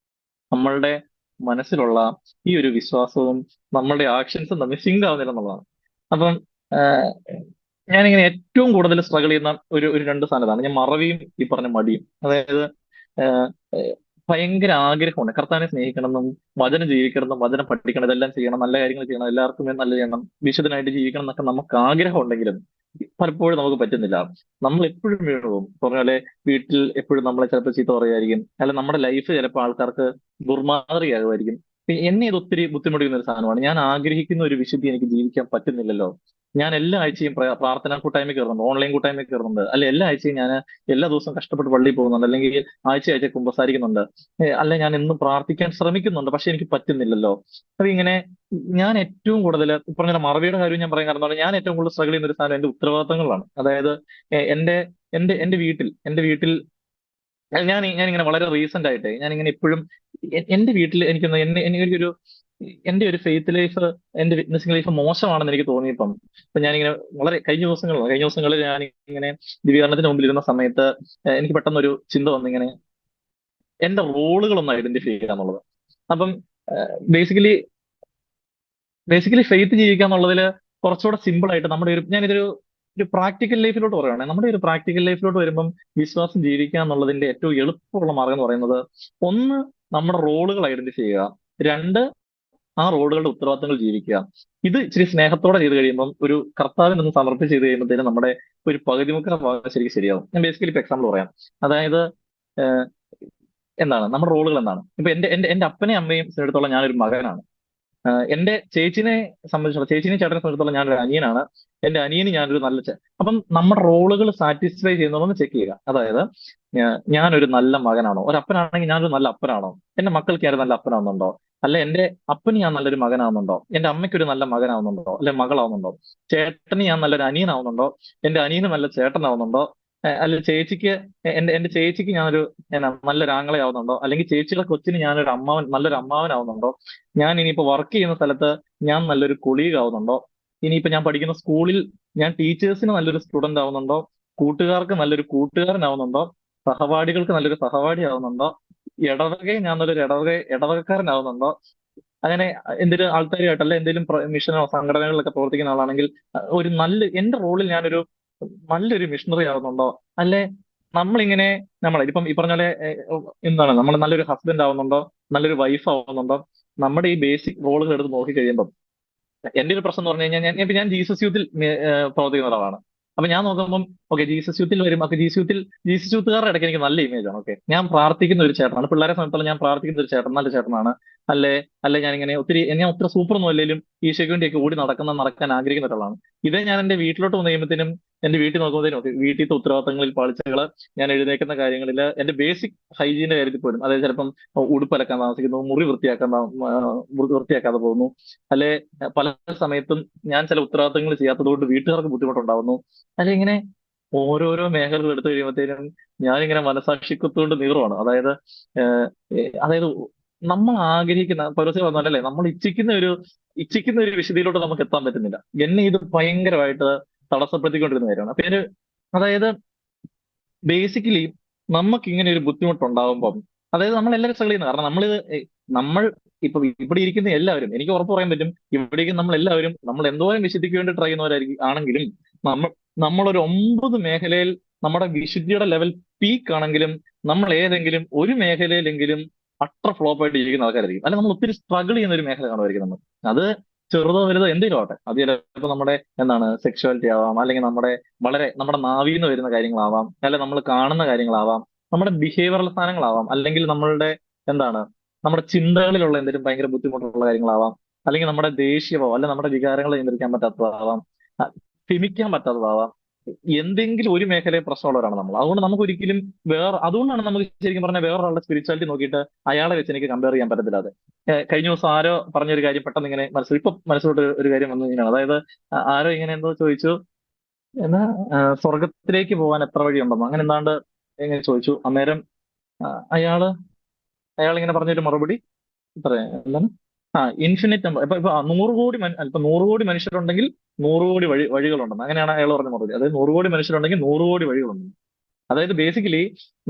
നമ്മളുടെ മനസ്സിലുള്ള ഈ ഒരു വിശ്വാസവും നമ്മളുടെ ആക്ഷൻസും തമ്മിൽ സിങ്ക് ആവുന്നില്ല എന്നുള്ളതാണ്. അപ്പം ഞാനിങ്ങനെ ഏറ്റവും കൂടുതൽ സ്ട്രഗിൾ ചെയ്യുന്ന ഒരു 2 സാധനമാണ് ഞാൻ മറവിയും ഈ പറഞ്ഞ മടിയും. അതായത് ഭയങ്കര ആഗ്രഹമുണ്ട് കർത്താവിനെ സ്നേഹിക്കണമെന്നും വചനം ജീവിക്കണമെന്നും വചനം പഠിക്കണം, ഇതെല്ലാം ചെയ്യണം, നല്ല കാര്യങ്ങൾ ചെയ്യണം, എല്ലാവർക്കും നല്ല ചെയ്യണം, വിശുദ്ധനായിട്ട് ജീവിക്കണം എന്നൊക്കെ നമുക്ക് ആഗ്രഹം ഉണ്ടെങ്കിലും പലപ്പോഴും നമുക്ക് പറ്റുന്നില്ല. നമ്മൾ എപ്പോഴും വീണു പോകും. പറഞ്ഞ പോലെ വീട്ടിൽ എപ്പോഴും നമ്മളെ ചിലപ്പോൾ ചീത്ത പറയുമായിരിക്കും, അല്ലെങ്കിൽ നമ്മുടെ ലൈഫ് ചിലപ്പോൾ ആൾക്കാർക്ക് ദുർമാതൃകയാകുമായിരിക്കും. എന്നെ ഇത് ഒത്തിരി ബുദ്ധിമുട്ടിക്കുന്ന ഒരു സാധനമാണ്. ഞാൻ ആഗ്രഹിക്കുന്ന ഒരു വിശുദ്ധി എനിക്ക് ജീവിക്കാൻ പറ്റുന്നില്ലല്ലോ. ഞാൻ എല്ലാ ആഴ്ചയും പ്രാർത്ഥനാ കൂട്ടായ്മ കയറുന്നുണ്ട്, ഓൺലൈൻ കൂട്ടായ്മ കയറുന്നുണ്ട്, അല്ലെ എല്ലാ ആഴ്ചയും ഞാൻ എല്ലാ ദിവസവും കഷ്ടപ്പെട്ട് പള്ളിയിൽ പോകുന്നുണ്ട്, അല്ലെങ്കിൽ ആഴ്ച കുമ്പസാരിക്കുന്നുണ്ട്, അല്ലെ ഞാൻ എന്നും പ്രാർത്ഥിക്കാൻ ശ്രമിക്കുന്നുണ്ട്, പക്ഷെ എനിക്ക് പറ്റുന്നില്ലല്ലോ. അപ്പൊ ഇങ്ങനെ ഞാൻ ഏറ്റവും കൂടുതൽ പറഞ്ഞ മറവിയുടെ കാര്യം ഞാൻ പറയാൻ കാരണം ഞാൻ ഏറ്റവും കൂടുതൽ സ്ട്രഗിൾ ചെയ്യുന്ന ഒരു സാധനം എന്റെ ഉത്തരവാദിത്തങ്ങളാണ്. അതായത് എന്റെ എന്റെ എന്റെ വീട്ടിൽ ഞാനിങ്ങനെ വളരെ റീസെന്റ് ആയിട്ട് ഞാനിങ്ങനെ ഇപ്പോഴും എന്റെ വീട്ടിൽ എനിക്കൊരു എന്റെ ഒരു ഫെയ്ത്ത് ലൈഫ്, എന്റെ വിറ്റ്നസിംഗ് ലൈഫ് മോശമാണെന്ന് എനിക്ക് തോന്നിയപ്പം ഇപ്പൊ ഞാനിങ്ങനെ വളരെ കഴിഞ്ഞ ദിവസങ്ങളിൽ ഞാനിങ്ങനെ ദിവ്യകരണത്തിന് മുമ്പിൽ ഇരുന്ന സമയത്ത് എനിക്ക് പെട്ടെന്നൊരു ചിന്ത വന്നിങ്ങനെ എന്റെ റോളുകൾ ഒന്ന് ഐഡന്റിഫൈ ചെയ്യുക എന്നുള്ളത്. അപ്പം ബേസിക്കലി ബേസിക്കലി ഫെയ്ത്ത് ജീവിക്കുക എന്നുള്ളതിൽ കുറച്ചുകൂടെ സിമ്പിൾ ആയിട്ട് ഞാനിതൊരു പ്രാക്ടിക്കൽ ലൈഫിലോട്ട് പറയുകയാണെങ്കിൽ നമ്മുടെ ഒരു പ്രാക്ടിക്കൽ ലൈഫിലോട്ട് വരുമ്പം വിശ്വാസം ജീവിക്കുക എന്നുള്ളതിന്റെ ഏറ്റവും എളുപ്പമുള്ള മാർഗം എന്ന് പറയുന്നത്, ഒന്ന് നമ്മുടെ റോളുകൾ ഐഡന്റിഫൈ ചെയ്യുക, രണ്ട് ആ റോളുകളുടെ ഉത്തരവാദിത്തങ്ങൾ ജീവിക്കുക. ഇത് ഇച്ചിരി സ്നേഹത്തോടെ ചെയ്ത് കഴിയുമ്പം ഒരു കർത്താവിന് ഒന്ന് സമർപ്പിച്ച് ചെയ്ത് കഴിയുമ്പോഴത്തേനും നമ്മുടെ ഒരു പകുതി മുക്കാൽ ഭാഗം ശരിക്കും ശരിയാവും. ഞാൻ ബേസിക്കലി ഇപ്പൊ എക്സാമ്പിൾ പറയാം. അതായത് ഏഹ്, എന്താണ് നമ്മുടെ റോളുകൾ എന്താണ്. ഇപ്പൊ എന്റെ അപ്പനെയും അമ്മയും എടുത്തോളം ഞാനൊരു മകനാണ്. എന്റെ ചേച്ചിനെയും ചേട്ടനെ സംബന്ധിച്ചിടത്തോളം ഞാനൊരു അനിയനാണ്. എന്റെ അനിയന് ഞാനൊരു അപ്പം നമ്മുടെ റോളുകൾ സാറ്റിസ്ഫൈ ചെയ്യുന്നതെന്ന് ചെക്ക് ചെയ്യുക. അതായത് ഞാനൊരു നല്ല മകനാണോ, ഒരു അപ്പനാണെങ്കിൽ ഞാനൊരു നല്ല അപ്പനാണോ, എന്റെ മക്കൾക്ക് ഞാനൊരു നല്ല അപ്പനാവുന്നുണ്ടോ, അല്ലെ എന്റെ അപ്പന് ഞാൻ നല്ലൊരു മകനാവുന്നുണ്ടോ, എന്റെ അമ്മയ്ക്ക് ഒരു നല്ല മകനാവുന്നുണ്ടോ അല്ലെ മകളാവുന്നുണ്ടോ, ചേട്ടന് ഞാൻ നല്ലൊരു അനിയനാവുന്നുണ്ടോ, എന്റെ അനിയന് നല്ല ചേട്ടനാവുന്നുണ്ടോ, അല്ലെ എന്റെ ചേച്ചിക്ക് ഞാനൊരു നല്ലൊരു ആങ്ങളയാവുന്നുണ്ടോ, അല്ലെങ്കിൽ ചേച്ചിയുടെ കൊച്ചിന് ഞാനൊരു നല്ലൊരു അമ്മാവനാവുന്നുണ്ടോ, ഞാൻ ഇനിയിപ്പോ വർക്ക് ചെയ്യുന്ന സ്ഥലത്ത് ഞാൻ നല്ലൊരു കൊളീഗ് ആവുന്നുണ്ടോ, ഇനിയിപ്പോ ഞാൻ പഠിക്കുന്ന സ്കൂളിൽ ഞാൻ ടീച്ചേഴ്സിന് നല്ലൊരു സ്റ്റുഡന്റ് ആവുന്നുണ്ടോ, കൂട്ടുകാർക്ക് നല്ലൊരു കൂട്ടുകാരനാവുന്നുണ്ടോ, സഹപാഠികൾക്ക് നല്ലൊരു സഹപാഠി ആവുന്നുണ്ടോ, ഇടവകയിൽ ഞാൻ നല്ലൊരു ഇടവകക്കാരനാവുന്നുണ്ടോ, അങ്ങനെ എന്തെങ്കിലും ആൾക്കാരുമായിട്ടല്ല എന്തെങ്കിലും മിഷനോ സംഘടനകളിലൊക്കെ പ്രവർത്തിക്കുന്ന ആളാണെങ്കിൽ എന്റെ റോളിൽ ഞാനൊരു നല്ലൊരു മിഷണറി ആവുന്നുണ്ടോ, അല്ലെ നമ്മളിങ്ങനെ ഇപ്പം ഈ പറഞ്ഞ പോലെ നമ്മൾ നല്ലൊരു ഹസ്ബൻഡ് ആവുന്നുണ്ടോ, നല്ലൊരു വൈഫ് ആവുന്നുണ്ടോ, നമ്മുടെ ഈ ബേസിക് റോളുകൾ എടുത്ത് നോക്കി കഴിയുമ്പോൾ എന്റെ ഒരു പ്രശ്നം എന്ന് പറഞ്ഞു കഴിഞ്ഞാൽ ഞാൻ ജീസസ് യൂത്തിൽ പ്രവർത്തിക്കുന്ന ഒരാളാണ്. അപ്പൊ ഞാൻ നോക്കുമ്പോൾ ഓക്കെ ജീസസ് യൂത്തിൽ വരും. അപ്പൊ ജീസസ് യൂത്തുകാരുടെ ഇടയ്ക്ക് എനിക്ക് നല്ല ഇമേജ് ആണ്. ഓക്കെ, ഞാൻ പ്രാർത്ഥിക്കുന്ന ഒരു ചേട്ടനാണ്. പിള്ളേരെ സംബന്ധിച്ചോളം ഞാൻ പ്രാർത്ഥിക്കുന്ന ഒരു നല്ല ചേട്ടനാണ്. അല്ലെ അല്ലെ ഞാൻ ഒത്തിരി സൂപ്പർ ഒന്നും അല്ലെങ്കിലും ഈശോയ്ക്ക് വേണ്ടിയൊക്കെ നടക്കാൻ ആഗ്രഹിക്കുന്ന ഒരാളാണ്. ഇതേ ഞാൻ എന്റെ വീട്ടിലോട്ട് വന്നു കഴിയുമ്പോഴത്തേനും എന്റെ വീട്ടിൽ നോക്കുമ്പോഴത്തേനും ഓക്കെ വീട്ടിലത്തെ ഉത്തരവാദിത്തങ്ങളിൽ പാളിച്ചകള്, ഞാൻ എഴുന്നേക്കുന്ന കാര്യങ്ങളിൽ എന്റെ ബേസിക് ഹൈജീന്റെ കാര്യത്തിൽ പോലും, അതായത് ചിലപ്പം ഉടുപ്പലക്കാൻ താമസിക്കുന്നു, മുറി വൃത്തിയാക്കാതെ പോകുന്നു, അല്ലെ പല സമയത്തും ഞാൻ ചില ഉത്തരവാദിത്തങ്ങൾ ചെയ്യാത്തത് കൊണ്ട് വീട്ടുകാർക്ക് ബുദ്ധിമുട്ടുണ്ടാവുന്നു. അല്ലെ ഇങ്ങനെ ഓരോരോ മേഖലകൾ എടുത്തു കഴിയുമ്പോഴത്തേനും ഞാനിങ്ങനെ മനസാക്ഷിക്കത്തോണ്ട് നീറുവാണ്. അതായത് നമ്മൾ ആഗ്രഹിക്കുന്ന പൗലോസ് പറഞ്ഞല്ലേ, നമ്മൾ ഇച്ഛിക്കുന്ന ഒരു വിശുദ്ധിയിലോട്ട് നമുക്ക് എത്താൻ പറ്റുന്നില്ല. എന്നെ ഇത് ഭയങ്കരമായിട്ട് തടസ്സപ്പെടുത്തിക്കൊണ്ടിരുന്ന കാര്യമാണ്. അതായത് ബേസിക്കലി നമുക്ക് ഇങ്ങനെ ഒരു ബുദ്ധിമുട്ടുണ്ടാകുമ്പം, അതായത് നമ്മൾ എല്ലാവരും സ്ട്രഗിൾ ചെയ്യുന്നത്, കാരണം നമ്മൾ ഇപ്പൊ ഇവിടെ ഇരിക്കുന്ന എല്ലാവരും, എനിക്ക് ഉറപ്പ് പറയാൻ പറ്റും, ഇവിടെ ഇരിക്കുന്ന നമ്മൾ എല്ലാവരും നമ്മൾ എന്തോരം വിശുദ്ധിക്ക് വേണ്ടി ട്രൈ ആണെങ്കിലും നമ്മൾ നമ്മളൊരു 9 മേഖലയിൽ നമ്മുടെ വിശുദ്ധിയുടെ ലെവൽ പീക്ക് ആണെങ്കിലും നമ്മൾ ഏതെങ്കിലും ഒരു മേഖലയിലെങ്കിലും അട്ടർ ഫ്ലോപ്പ് ആയിട്ട് ഇരിക്കുന്ന ആൾക്കാരായിരിക്കും. അല്ലെ നമ്മൾ ഒത്തിരി സ്ട്രഗിൾ ചെയ്യുന്ന ഒരു മേഖല കാണുമായിരിക്കും നമ്മൾ. അത് ചെറുതോ വലുതോ എന്തെങ്കിലും ആവട്ടെ. അത് ചിലപ്പോൾ നമ്മുടെ സെക്ഷുവാലിറ്റി ആവാം, അല്ലെങ്കിൽ നമ്മുടെ നാവിൽ നിന്ന് വരുന്ന കാര്യങ്ങളാവാം, അല്ലെ നമ്മൾ കാണുന്ന കാര്യങ്ങളാവാം, നമ്മുടെ ബിഹേവിയറൽ സാധനങ്ങളാവാം, അല്ലെങ്കിൽ എന്താണ് നമ്മുടെ ചിന്തകളിലുള്ള എന്തെങ്കിലും ഭയങ്കര ബുദ്ധിമുട്ടുള്ള കാര്യങ്ങളാവാം, അല്ലെങ്കിൽ നമ്മുടെ ദേഷ്യമോ അല്ലെ നമ്മുടെ വികാരങ്ങളെ നിയന്ത്രിക്കാൻ പറ്റാത്തതാവാം, ക്ഷമിക്കാൻ പറ്റാത്തതാവാം. എന്തെങ്കിലും ഒരു മേഖലയിൽ പ്രശ്നമുള്ളവരാണ് നമ്മൾ. അതുകൊണ്ട് നമുക്ക് ഒരിക്കലും അതുകൊണ്ടാണ് നമുക്ക് ശരിക്കും പറഞ്ഞാൽ വേറൊരാളുടെ സ്പിരിച്വാലിറ്റി നോക്കിയിട്ട് അയാളെ വെച്ച് എനിക്ക് കമ്പയർ ചെയ്യാൻ പറ്റത്തില്ല. അത് കഴിഞ്ഞ ദിവസം ആരോ പറഞ്ഞൊരു കാര്യം പെട്ടെന്ന് ഇങ്ങനെ മനസ്സിലോട്ട് ഒരു കാര്യം വന്നു ഇങ്ങനെയാണ്. അതായത് ആരോ ഇങ്ങനെ എന്തോ ചോദിച്ചു, എന്നാ സ്വർഗത്തിലേക്ക് പോകാൻ എത്ര വഴിയുണ്ടെന്നോ അങ്ങനെ എന്താണ്ട് എങ്ങനെ ചോദിച്ചു. അന്നേരം ആ, അയാള് അയാൾ ഇങ്ങനെ പറഞ്ഞൊരു മറുപടി പറയാം. എന്താണ് ഇൻഫിനിറ്റ് നമ്പർ, ഇപ്പൊ 100 കോടി മനുഷ്യരുണ്ടെങ്കിൽ 100 കോടി വഴികളുണ്ടെന്ന്, അങ്ങനെയാണ് അയാൾ പറഞ്ഞ മറുപടി. അതായത് 100 കോടി മനുഷ്യരുണ്ടെങ്കിൽ 100 കോടി വഴികളുണ്ട്. അതായത് ബേസിക്കലി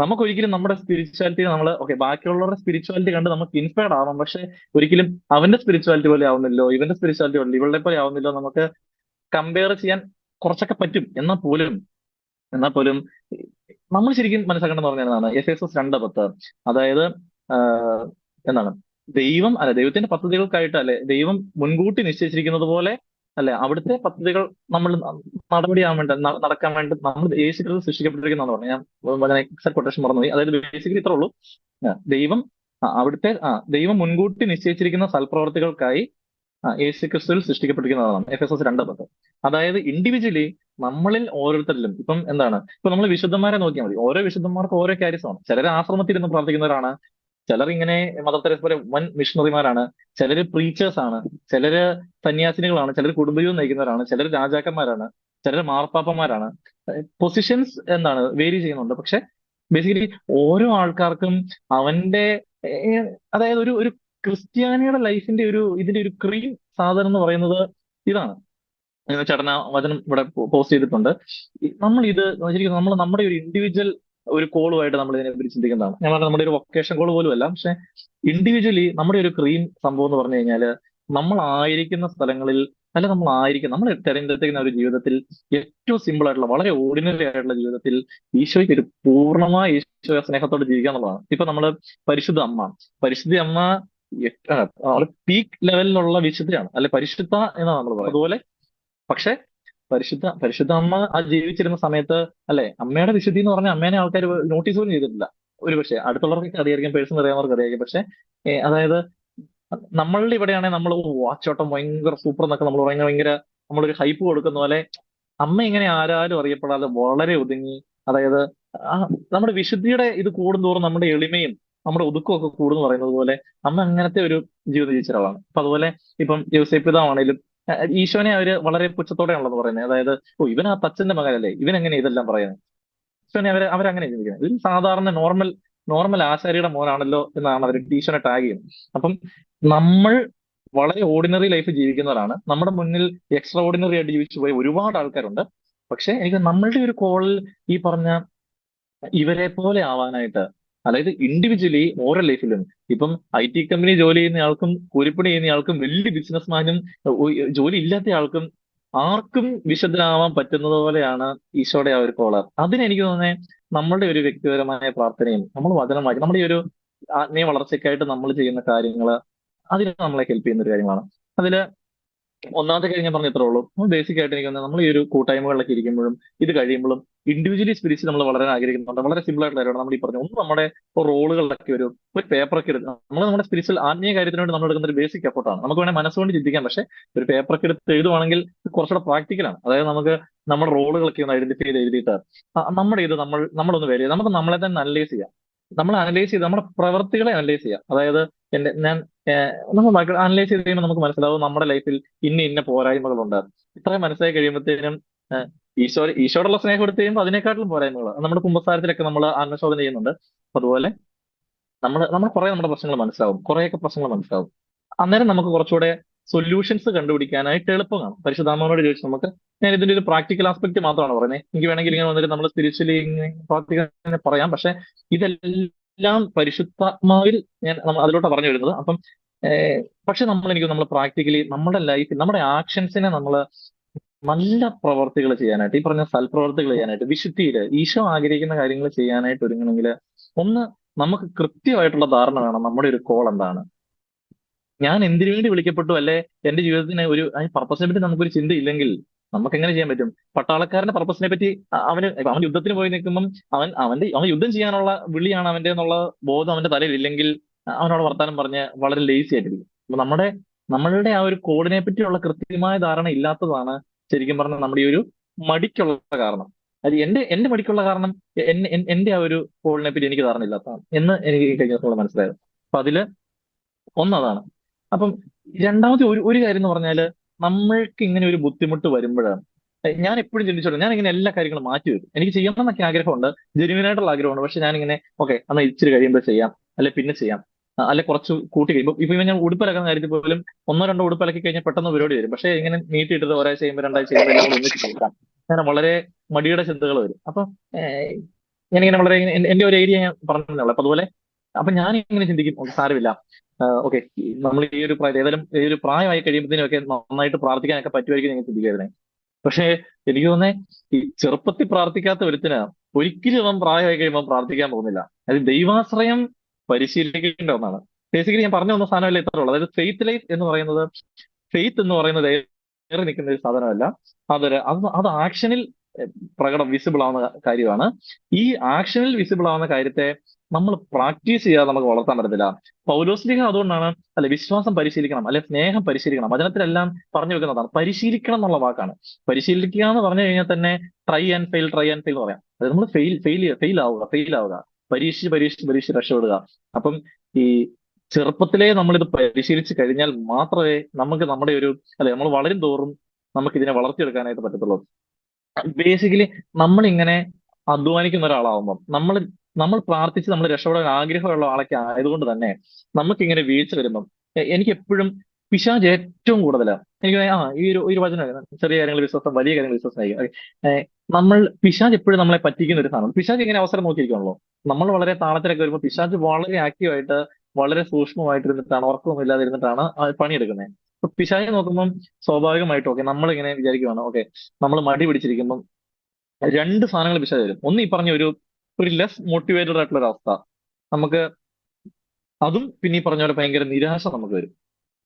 നമുക്കൊരിക്കലും നമ്മുടെ സ്പിരിച്വാലിറ്റി ബാക്കിയുള്ളവരുടെ സ്പിരിച്വാലിറ്റി കണ്ട് നമുക്ക് ഇൻസ്പയർഡ് ആവാം, പക്ഷെ ഒരിക്കലും അവന്റെ സ്പിരിച്വാലിറ്റി പോലെ ആവുന്നില്ലോ, ഇവന്റെ സ്പിരിച്വാലിറ്റി പോലെ ഇവളുടെ പോലെ ആവുന്നില്ലോ, നമുക്ക് കമ്പയർ ചെയ്യാൻ കുറച്ചൊക്കെ പറ്റും. എന്നാൽ പോലും നമ്മൾ ശരിക്കും മനസ്സിലാക്കേണ്ടത് പറഞ്ഞതാണ് എഫേസസ് 2:10. അതായത് ആഹ് എന്താണ് ദൈവത്തിന്റെ പദ്ധതികൾക്കായിട്ട് അല്ലെ ദൈവം മുൻകൂട്ടി നിശ്ചയിച്ചിരിക്കുന്നത് പോലെ അല്ലെ അവിടുത്തെ പദ്ധതികൾ നമ്മൾ നടപടിയാവാൻ വേണ്ടി നടക്കാൻ വേണ്ടി നമ്മൾ യേശു ക്രിസ്തു സൃഷ്ടിക്കപ്പെട്ടിരിക്കുന്നതാണ് പറഞ്ഞു. ഞാൻ എക്സാക്ട് കൊട്ടേഷൻ മറന്നുപോയി. അതായത് ബേസിക്കലി ഇത്രേ ഉള്ളൂ. ദൈവം ദൈവം മുൻകൂട്ടി നിശ്ചയിച്ചിരിക്കുന്ന സൽപ്രവർത്തികൾക്കായി യേശു ക്രിസ്തുവിൽ സൃഷ്ടിക്കപ്പെട്ടിരിക്കുന്നതാണ് എഫേസസ് 2:10. അതായത് ഇൻഡിവിജ്വലി നമ്മളിൽ ഓരോരുത്തരിലും ഇപ്പൊ നമ്മൾ വിശുദ്ധന്മാരെ നോക്കിയാൽ മതി. ഓരോ വിശുദ്ധന്മാർക്ക് ഓരോ കാര്യമാണ്. ചിലർ ആശ്രമത്തിൽ ഇരുന്ന് പ്രാർത്ഥിക്കുന്നവരാണ്, ചിലർ ഇങ്ങനെ മദർ പോലെ വൻ മിഷണറിമാരാണ്, ചിലര് പ്രീച്ചേഴ്സ് ആണ്, ചിലര് സന്യാസിനികളാണ്, ചിലർ കുടുംബജീവിതം നയിക്കുന്നവരാണ്, ചിലർ രാജാക്കന്മാരാണ്, ചിലർ മാർപ്പാപ്പന്മാരാണ്. പൊസിഷൻസ് വേരി ചെയ്യുന്നുണ്ട്. പക്ഷെ ബേസിക്കലി ഓരോ ആൾക്കാർക്കും അവന്റെ അതായത് ഒരു ഒരു ക്രിസ്ത്യാനിയുടെ ലൈഫിന്റെ ഒരു ഇതിന്റെ ഒരു ക്രീം സാധനം എന്ന് പറയുന്നത് ഇതാണ്. ചേട്ടൻ ആ വചനം ഇവിടെ പോസ്റ്റ് ചെയ്തിട്ടുണ്ട്. നമ്മൾ ഇത് ശരിക്കും നമ്മൾ നമ്മുടെ ഒരു ഇൻഡിവിജ്വൽ ഒരു കോളുമായിട്ട് നമ്മൾ ഇതിനെപ്പറ്റി ചിന്തിക്കുന്നതാണ്. ഞാൻ പറഞ്ഞ നമ്മുടെ ഒരു വൊക്കേഷൻ കോൾ പോലും അല്ല, പക്ഷെ ഇൻഡിവിജ്വലി നമ്മുടെ ഒരു ക്രീം സംഭവം എന്ന് പറഞ്ഞു കഴിഞ്ഞാല് നമ്മൾ ആയിരിക്കുന്ന സ്ഥലങ്ങളിൽ, അല്ല നമ്മൾ ആയിരിക്കുന്ന നമ്മൾ തിരഞ്ഞെടുക്കുന്ന ഒരു ജീവിതത്തിൽ ഏറ്റവും സിമ്പിൾ ആയിട്ടുള്ള വളരെ ഓർഡിനറി ആയിട്ടുള്ള ജീവിതത്തിൽ ഈശോയ്ക്ക് ഒരു പൂർണ്ണമായ ഈശോ സ്നേഹത്തോടെ ജീവിക്കുക എന്നുള്ളതാണ്. ഇപ്പൊ നമ്മള് പരിശുദ്ധ അമ്മ, പരിശുദ്ധ അമ്മ പീക്ക് ലെവലിലുള്ള വിശുദ്ധയാണ്, അല്ലെ പരിശുദ്ധ എന്നാണ് നമ്മൾ പറയുന്നത്. അതുപോലെ പക്ഷെ പരിശുദ്ധ അമ്മ ആ ജീവിച്ചിരുന്ന സമയത്ത്, അല്ലെ അമ്മയുടെ വിശുദ്ധി എന്ന് പറഞ്ഞാൽ അമ്മേനെ ആൾക്കാർ നോട്ടീസ് പോലും ചെയ്തിട്ടില്ല. ഒരു പക്ഷേ അടുത്തുള്ളവർക്ക് അറിയായിരിക്കും, പേഴ്സൺ അറിയാവുന്നവർക്ക് അറിയായിരിക്കും. പക്ഷെ അതായത് നമ്മളുടെ ഇവിടെയാണെങ്കിൽ നമ്മൾ വാച്ചോട്ടം ഭയങ്കര സൂപ്പർ എന്നൊക്കെ നമ്മൾ ഭയങ്കര ഭയങ്കര നമ്മളൊരു ഹൈപ്പ് കൊടുക്കുന്ന പോലെ അമ്മ ഇങ്ങനെ ആരാലും അറിയപ്പെടാതെ വളരെ ഒതുങ്ങി, അതായത് ആ നമ്മുടെ വിശുദ്ധിയുടെ ഇത് കൂടുന്തോറും നമ്മുടെ എളിമയും നമ്മുടെ ഒതുക്കവും ഒക്കെ കൂടുന്നു പറയുന്നത് പോലെ അമ്മ അങ്ങനത്തെ ഒരു ജീവിതം ജീവിച്ച ഒരാളാണ്. അപ്പൊ അതുപോലെ ഇപ്പം യോസേപ്പിതാവാണേലും ഈശോനെ അവര് വളരെ പുച്ഛത്തോടെയാണല്ലോ പറയുന്നത്. അതായത് ഓ ഇവൻ ആ തച്ചന്റെ മകനല്ലേ, ഇവൻ എങ്ങനെ ഇതെല്ലാം പറയുന്നത്. ഈശോനെ അവരങ്ങനെ ചിന്തിക്കുന്നത് ഒരു സാധാരണ നോർമൽ ആശാരിയുടെ മോനാണല്ലോ എന്നാണ് അവർ ഈശോനെ ടാഗ് ചെയ്യുന്നത്. അപ്പം നമ്മൾ വളരെ ഓർഡിനറി ലൈഫ് ജീവിക്കുന്നവരാണ്. നമ്മുടെ മുന്നിൽ എക്സ്ട്രാ ഓർഡിനറി ആയിട്ട് ജീവിച്ചു പോയ ഒരുപാട് ആൾക്കാരുണ്ട്. പക്ഷെ എനിക്ക് നമ്മളുടെ ഒരു കോളിൽ ഈ പറഞ്ഞ ഇവരെ പോലെ ആവാനായിട്ട്, അതായത് ഇൻഡിവിജ്വലി ഓരോ ലൈഫിലും ഇപ്പം IT കമ്പനി ജോലി ചെയ്യുന്ന ആൾക്കും കൂലിപ്പണി ചെയ്യുന്ന ആൾക്കും വലിയ ബിസിനസ്മാനും ജോലി ഇല്ലാത്ത ആൾക്കും ആർക്കും വിശുദ്ധനാവാൻ പറ്റുന്നത് പോലെയാണ് ഈശോയുടെ ആ ഒരു കോളർ. അതിനെനിക്ക് തോന്നുന്നത് നമ്മളുടെ ഒരു വ്യക്തിപരമായ പ്രാർത്ഥനയും നമ്മൾ വചനം വായിക്കും, നമ്മുടെ ഈ ഒരു ആത്മീയ വളർച്ചയ്ക്കായിട്ട് നമ്മൾ ചെയ്യുന്ന കാര്യങ്ങള് അതിന് നമ്മളെ ഹെൽപ്പ് ചെയ്യുന്ന ഒരു കാര്യങ്ങളാണ്. അതില് ഒന്നാമത്തെ കാര്യം ഞാൻ പറഞ്ഞ ഇത്രേ ഉള്ളൂ. ബേസിക് ആയിട്ട് എനിക്ക് തോന്നുന്നത് നമ്മൾ ഈ ഒരു കൂട്ടായ്മകളിലൊക്കെ ഇരിക്കുമ്പോഴും ഇത് കഴിയുമ്പോഴും ഇൻഡിവിജ്വലി സ്പിരിറ്റ്സ് നമ്മൾ വളരാൻ ആഗ്രഹിക്കുന്നുണ്ട്. വളരെ സിമ്പിൾ ആയിട്ടുള്ള കാര്യമാണ് നമ്മൾ ഈ പറഞ്ഞു. ഒന്ന് നമ്മുടെ റോളുകളിലൊക്കെ ഒരു പേപ്പറൊക്കെ എടുക്കുക. നമ്മുടെ സ്പിരിച്വൽ ആത്മീയ കാര്യത്തിന് വേണ്ടി നമ്മൾ എടുക്കുന്ന ഒരു ബേസിക് എഫോർട്ടാണ്. നമുക്ക് വേണേൽ മനസ്സുകൊണ്ട് ചിന്തിക്കാം, പക്ഷെ ഒരു പേപ്പറൊക്കെ എടുത്ത് എഴുതുവാണെങ്കിൽ കുറച്ചുകൂടെ പ്രാക്ടിക്കലാണ്. അതായത് നമുക്ക് നമ്മുടെ റോളുകളൊക്കെ ഒന്ന് ഐഡന്റിഫൈ ചെയ്ത് എഴുതിയിട്ട് നമ്മുടെ ഇത് നമ്മളൊന്ന് വരിക, നമുക്ക് നമ്മളെ തന്നെ അനലൈസ് ചെയ്യാം. നമ്മൾ അനലൈസ് ചെയ്ത് നമ്മുടെ പ്രവർത്തികളെ അനലൈസ് ചെയ്യാം. അതായത് ഞാൻ നമ്മൾ അനലൈസ് ചെയ്ത് കഴിയുമ്പോൾ നമുക്ക് മനസ്സിലാവും നമ്മുടെ ലൈഫിൽ ഇന്ന പോരായ്മകളുണ്ട്. ഇത്രയും മനസ്സിലായി കഴിയുമ്പോഴത്തേനും ഈശോയോടുള്ള സ്നേഹം എടുത്ത് കഴിയുമ്പോൾ അതിനേക്കാട്ടിലും പോരായ്മകൾ നമ്മുടെ കുമ്പസാരത്തിലൊക്കെ നമ്മൾ ആത്മശോധന ചെയ്യുന്നുണ്ട്. അപ്പൊ അതുപോലെ നമ്മൾ കുറെ നമ്മുടെ പ്രശ്നങ്ങൾ മനസ്സിലാവും, കുറേയൊക്കെ പ്രശ്നങ്ങൾ മനസ്സിലാവും. അന്നേരം നമുക്ക് കുറച്ചുകൂടെ സൊല്യൂഷൻസ് കണ്ടുപിടിക്കാനായിട്ട് എളുപ്പമാണ്. പരിശുദ്ധാത്മാവിനോട് ചോദിച്ചു നമുക്ക്, ഞാൻ ഇതിന്റെ ഒരു പ്രാക്ടിക്കൽ ആസ്പെക്ട് മാത്രമാണ് പറയുന്നത്. എനിക്ക് വേണമെങ്കിൽ ഇങ്ങനെ വന്നിട്ട് നമ്മൾ സ്പിരിച്വലി പ്രാക്ടിക്കൽ പറയാം, പക്ഷെ ഇതെല്ലാം പരിശുദ്ധാത്മാവിൽ അതിലോട്ട് പറഞ്ഞു വരുന്നത്. അപ്പം പക്ഷെ നമ്മൾ പ്രാക്ടിക്കലി നമ്മുടെ ലൈഫിൽ നമ്മുടെ ആക്ഷൻസിനെ നമ്മൾ നല്ല പ്രവർത്തികൾ ചെയ്യാനായിട്ട്, ഈ പറഞ്ഞ സൽപ്രവർത്തികൾ ചെയ്യാനായിട്ട്, വിശുദ്ധിയിൽ ഈശോ ആഗ്രഹിക്കുന്ന കാര്യങ്ങൾ ചെയ്യാനായിട്ട് ഒരുങ്ങണമെങ്കിൽ ഒന്ന് നമുക്ക് കൃത്യമായിട്ടുള്ള ധാരണ വേണം നമ്മുടെ ഒരു കോൾ എന്താണ്, ഞാൻ എന്തിനു വേണ്ടി വിളിക്കപ്പെട്ടു, അല്ലെ എന്റെ ജീവിതത്തിന് ഒരു പർപ്പസിനെ പറ്റി നമുക്കൊരു ചിന്തയില്ലെങ്കിൽ നമുക്ക് എങ്ങനെ ചെയ്യാൻ പറ്റും? പട്ടാളക്കാരന്റെ പർപ്പസിനെ പറ്റി അവൻ യുദ്ധത്തിന് പോയി നിൽക്കുമ്പം അവൻ യുദ്ധം ചെയ്യാനുള്ള വിളിയാണ് അവന്റെ എന്നുള്ള ബോധം അവന്റെ തലയിൽ ഇല്ലെങ്കിൽ അവനോട് വർത്താനം പറഞ്ഞ് വളരെ ലേസി ആയിട്ടിരിക്കും. അപ്പൊ നമ്മളുടെ ആ ഒരു കോഡിനെ പറ്റിയുള്ള കൃത്യമായ ധാരണ ഇല്ലാത്തതാണ് ശരിക്കും പറഞ്ഞാൽ നമ്മുടെ ഈ ഒരു മടിക്കുള്ള കാരണം. അത് എന്റെ മടിക്കുള്ള കാരണം എന്റെ ആ ഒരു കോഡിനെ പറ്റി എനിക്ക് ധാരണ ഇല്ലാത്തതാണ് എന്ന് എനിക്ക് കഴിഞ്ഞ ദിവസം മനസ്സിലായത്. അപ്പൊ അതില് ഒന്നതാണ്. അപ്പം രണ്ടാമത്തെ ഒരു കാര്യം എന്ന് പറഞ്ഞാല് നമ്മൾക്ക് ഇങ്ങനെ ഒരു ബുദ്ധിമുട്ട് വരുമ്പോഴാണ് ഞാൻ എപ്പോഴും ചിന്തിച്ചോളൂ, ഞാൻ ഇങ്ങനെ എല്ലാ കാര്യങ്ങളും മാറ്റി വെക്കും. എനിക്ക് ചെയ്യണം എന്നൊക്കെ ആഗ്രഹമുണ്ട്, ജെന്യൂൻ ആയിട്ടുള്ള ആഗ്രഹമുണ്ട്. പക്ഷെ ഞാനിങ്ങനെ ഓക്കെ എന്നാൽ ഇച്ചിരി കഴിയുമ്പോൾ ചെയ്യാം, അല്ലെ പിന്നെ ചെയ്യാം, അല്ലെ കുറച്ച് കൂട്ടി കഴിയുമ്പോൾ ഇപ്പൊ ഞാൻ ഉടുപ്പലക്കുന്ന കാര്യത്തിൽ പോലും ഒന്നോ രണ്ടോ ഉടുപ്പലക്കി കഴിഞ്ഞാൽ പെട്ടെന്ന് പരിപാടി വരും. പക്ഷെ ഇങ്ങനെ നീട്ടിയിട്ടത് ഒരാഴ്ച ചെയ്യുമ്പോൾ രണ്ടാഴ്ച ചെയ്യുമ്പോൾ എല്ലാം കൂടെ ഒന്നിച്ച് കൊടുക്കാം, അങ്ങനെ വളരെ മടിയുടെ ചിന്തകൾ വരും. അപ്പൊ ഞാനിങ്ങനെ വളരെ എന്റെ ഒരു ഏരിയ ഞാൻ പറഞ്ഞുള്ളൂ. അപ്പൊ അതുപോലെ അപ്പൊ ഞാൻ ഇങ്ങനെ ചിന്തിക്കും, സാരമില്ല, ഓക്കെ നമ്മൾ ഈ ഒരു ഏതായാലും ഈ ഒരു പ്രായമായി കഴിയുമ്പോഴത്തേനും നന്നായിട്ട് പ്രാർത്ഥിക്കാനൊക്കെ പറ്റുമായിരിക്കും നിങ്ങൾ ചിന്തിക്കായിരുന്നേ. പക്ഷേ എനിക്ക് തോന്നുന്നത് ഈ ചെറുപ്പത്തിൽ പ്രാർത്ഥിക്കാത്ത ഒരുത്തിന് ഒരിക്കലും അവൻ പ്രായമായി കഴിയുമ്പോൾ പ്രാർത്ഥിക്കാൻ പോകുന്നില്ല. അത് ദൈവാശ്രയം പരിശീലിക്കേണ്ട ഒന്നാണ്. ബേസിക്കലി ഞാൻ പറഞ്ഞു വന്ന സാധനമല്ല ഇത്രേ ഉള്ളൂ. അതായത് ഫെയ്ത്ത് എന്ന് പറയുന്നത് ഏറി നിൽക്കുന്ന ഒരു സാധനമല്ല, അത് ആക്ഷനിൽ വിസിബിൾ ആവുന്ന കാര്യമാണ്. ഈ ആക്ഷനിൽ വിസിബിൾ ആവുന്ന കാര്യത്തെ നമ്മൾ പ്രാക്ടീസ് ചെയ്യാതെ നമുക്ക് വളർത്താൻ പറ്റത്തില്ല. പൗലോസ്ലിഹ അതുകൊണ്ടാണ് വിശ്വാസം പരിശീലിക്കണം, അല്ലെ സ്നേഹം പരിശീലിക്കണം, വചനത്തിലെല്ലാം പറഞ്ഞു വെക്കുന്നതാണ്. പരിശീലിക്കണം എന്നുള്ള വാക്കാണ്. പരിശീലിക്കുക എന്ന് പറഞ്ഞു കഴിഞ്ഞാൽ തന്നെ ട്രൈ ആൻഡ് ഫെയിൽ എന്ന് പറയാം. അതായത് നമ്മൾ ഫെയിൽ ആവുക, പരീക്ഷിച്ച് രക്ഷപ്പെടുക. അപ്പം ഈ ചെറുപ്പത്തിലേ നമ്മളിത് പരിശീലിച്ച് കഴിഞ്ഞാൽ മാത്രമേ നമുക്ക് നമ്മുടെ നമ്മൾ വളരും തോറും നമുക്ക് ഇതിനെ വളർത്തിയെടുക്കാനായിട്ട് പറ്റത്തുള്ളൂ. ബേസിക്കലി നമ്മളിങ്ങനെ അധ്വാനിക്കുന്ന ഒരാളാവുമ്പം നമ്മൾ നമ്മൾ പ്രാർത്ഥിച്ച് നമ്മൾ രക്ഷപ്പെടാൻ ആഗ്രഹമുള്ള ആളൊക്കെ ആയതുകൊണ്ട് തന്നെ നമുക്ക് ഇങ്ങനെ വീഴ്ച വരുമ്പം എനിക്ക് എപ്പോഴും പിശാച് ഏറ്റവും കൂടുതലാണ് എനിക്ക് ഈ ഒരു വചനം ചെറിയ കാര്യങ്ങൾ വിശ്വാസം വലിയ കാര്യങ്ങൾ വിശ്വാസമായിരിക്കും. നമ്മൾ പിശാച് എപ്പോഴും നമ്മളെ പറ്റിക്കുന്ന ഒരു സാധനം. പിശാച് ഇങ്ങനെ അവസരം നോക്കിയിരിക്കണല്ലോ. നമ്മൾ വളരെ താളത്തിലൊക്കെ വരുമ്പോൾ പിശാച് വളരെ ആക്റ്റീവായിട്ട് വളരെ സൂക്ഷ്മമായിട്ടിരുന്നിട്ടാണ് ഉറക്കമൊന്നും ഇരുന്നിട്ടാണ് പണിയെടുക്കുന്നത്. അപ്പൊ പിശാചിനെ നോക്കുമ്പോൾ സ്വാഭാവികമായിട്ടും ഓക്കെ നമ്മളിങ്ങനെ വിചാരിക്കുവാണ്, ഓക്കെ നമ്മൾ മടി പിടിച്ചിരിക്കുമ്പോൾ രണ്ട് സാധനങ്ങൾ പിശാച് വരും. ഒന്ന് ഈ പറഞ്ഞ ഒരു ഒരു ലെസ് മോട്ടിവേറ്റഡ് ആയിട്ടുള്ള ഒരു അവസ്ഥ നമുക്ക്, അതും പിന്നെ ഈ പറഞ്ഞ പോലെ ഭയങ്കര നിരാശ നമുക്ക് വരും.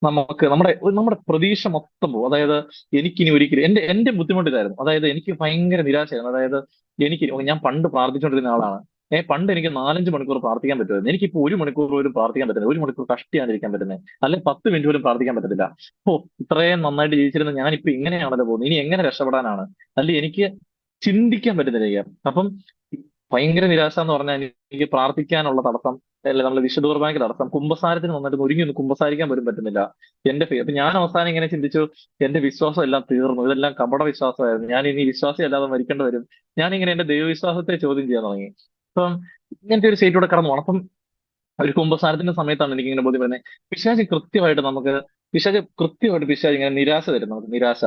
നമുക്ക് നമ്മുടെ പ്രതീക്ഷ മൊത്തം പോകും. അതായത് എനിക്കിനി ഒരിക്കലും എന്റെ ബുദ്ധിമുട്ട് ഇതായിരുന്നു. അതായത് എനിക്ക് ഭയങ്കര നിരാശയായിരുന്നു. അതായത് ഞാൻ പണ്ട് പ്രാർത്ഥിച്ചുകൊണ്ടിരുന്ന ആളാണ്. പണ്ട് എനിക്ക് 4-5 മണിക്കൂർ പ്രാർത്ഥിക്കാൻ പറ്റുമായിരുന്നു. എനിക്കിപ്പോ 1 മണിക്കൂർ പോലും പ്രാർത്ഥിക്കാൻ പറ്റുന്നില്ല. 1 മണിക്കൂർ കഷ്ടിയാണ്ടിരിക്കാൻ പറ്റുന്നത്. അല്ലെങ്കിൽ 10 മിനിറ്റ് പോലും പ്രാർത്ഥിക്കാൻ പറ്റത്തില്ല. ഓ, ഇത്രയും നന്നായിട്ട് ജീവിച്ചിരുന്ന ഞാനിപ്പോ ഇങ്ങനെയാണല്ലോ പോകുന്നത്. ഇനി എങ്ങനെ രക്ഷപ്പെടാനാണ്? അല്ലെങ്കിൽ എനിക്ക് ചിന്തിക്കാൻ പറ്റുന്നില്ല. അപ്പം ഭയങ്കര നിരാശ എന്ന് പറഞ്ഞാൽ എനിക്ക് പ്രാർത്ഥിക്കാനുള്ള തടസ്സം, അല്ലെ നമ്മുടെ വിശുദ്ധ കുർബാനയ്ക്ക് തടസ്സം, കുമ്പസാരത്തിന് വന്നിട്ട് ഒരുങ്ങി ഒന്ന് കുമ്പസാരിക്കാൻ പോലും പറ്റുന്നില്ല. അപ്പൊ ഞാൻ അവസാനം ഇങ്ങനെ ചിന്തിച്ചു, എന്റെ വിശ്വാസം എല്ലാം തീർന്നു, ഇതെല്ലാം കപട വിശ്വാസമായിരുന്നു, ഞാൻ ഇനി വിശ്വാസി അല്ലാതെ മരിക്കേണ്ടി വരും. ഞാനിങ്ങനെ എന്റെ ദൈവവിശ്വാസത്തെ ചോദ്യം ചെയ്യാൻ തുടങ്ങി. അപ്പം ഇങ്ങനത്തെ ഒരു സ്റ്റേറ്റിലൂടെ കടന്നു പോകണം. അപ്പം ഒരു കുമ്പസാരത്തിന്റെ സമയത്താണ് എനിക്ക് ഇങ്ങനെ ബോധ്യപ്പെടുന്നത്, പിശാച് ഇങ്ങനെ നിരാശ തരും നമുക്ക്, നിരാശ.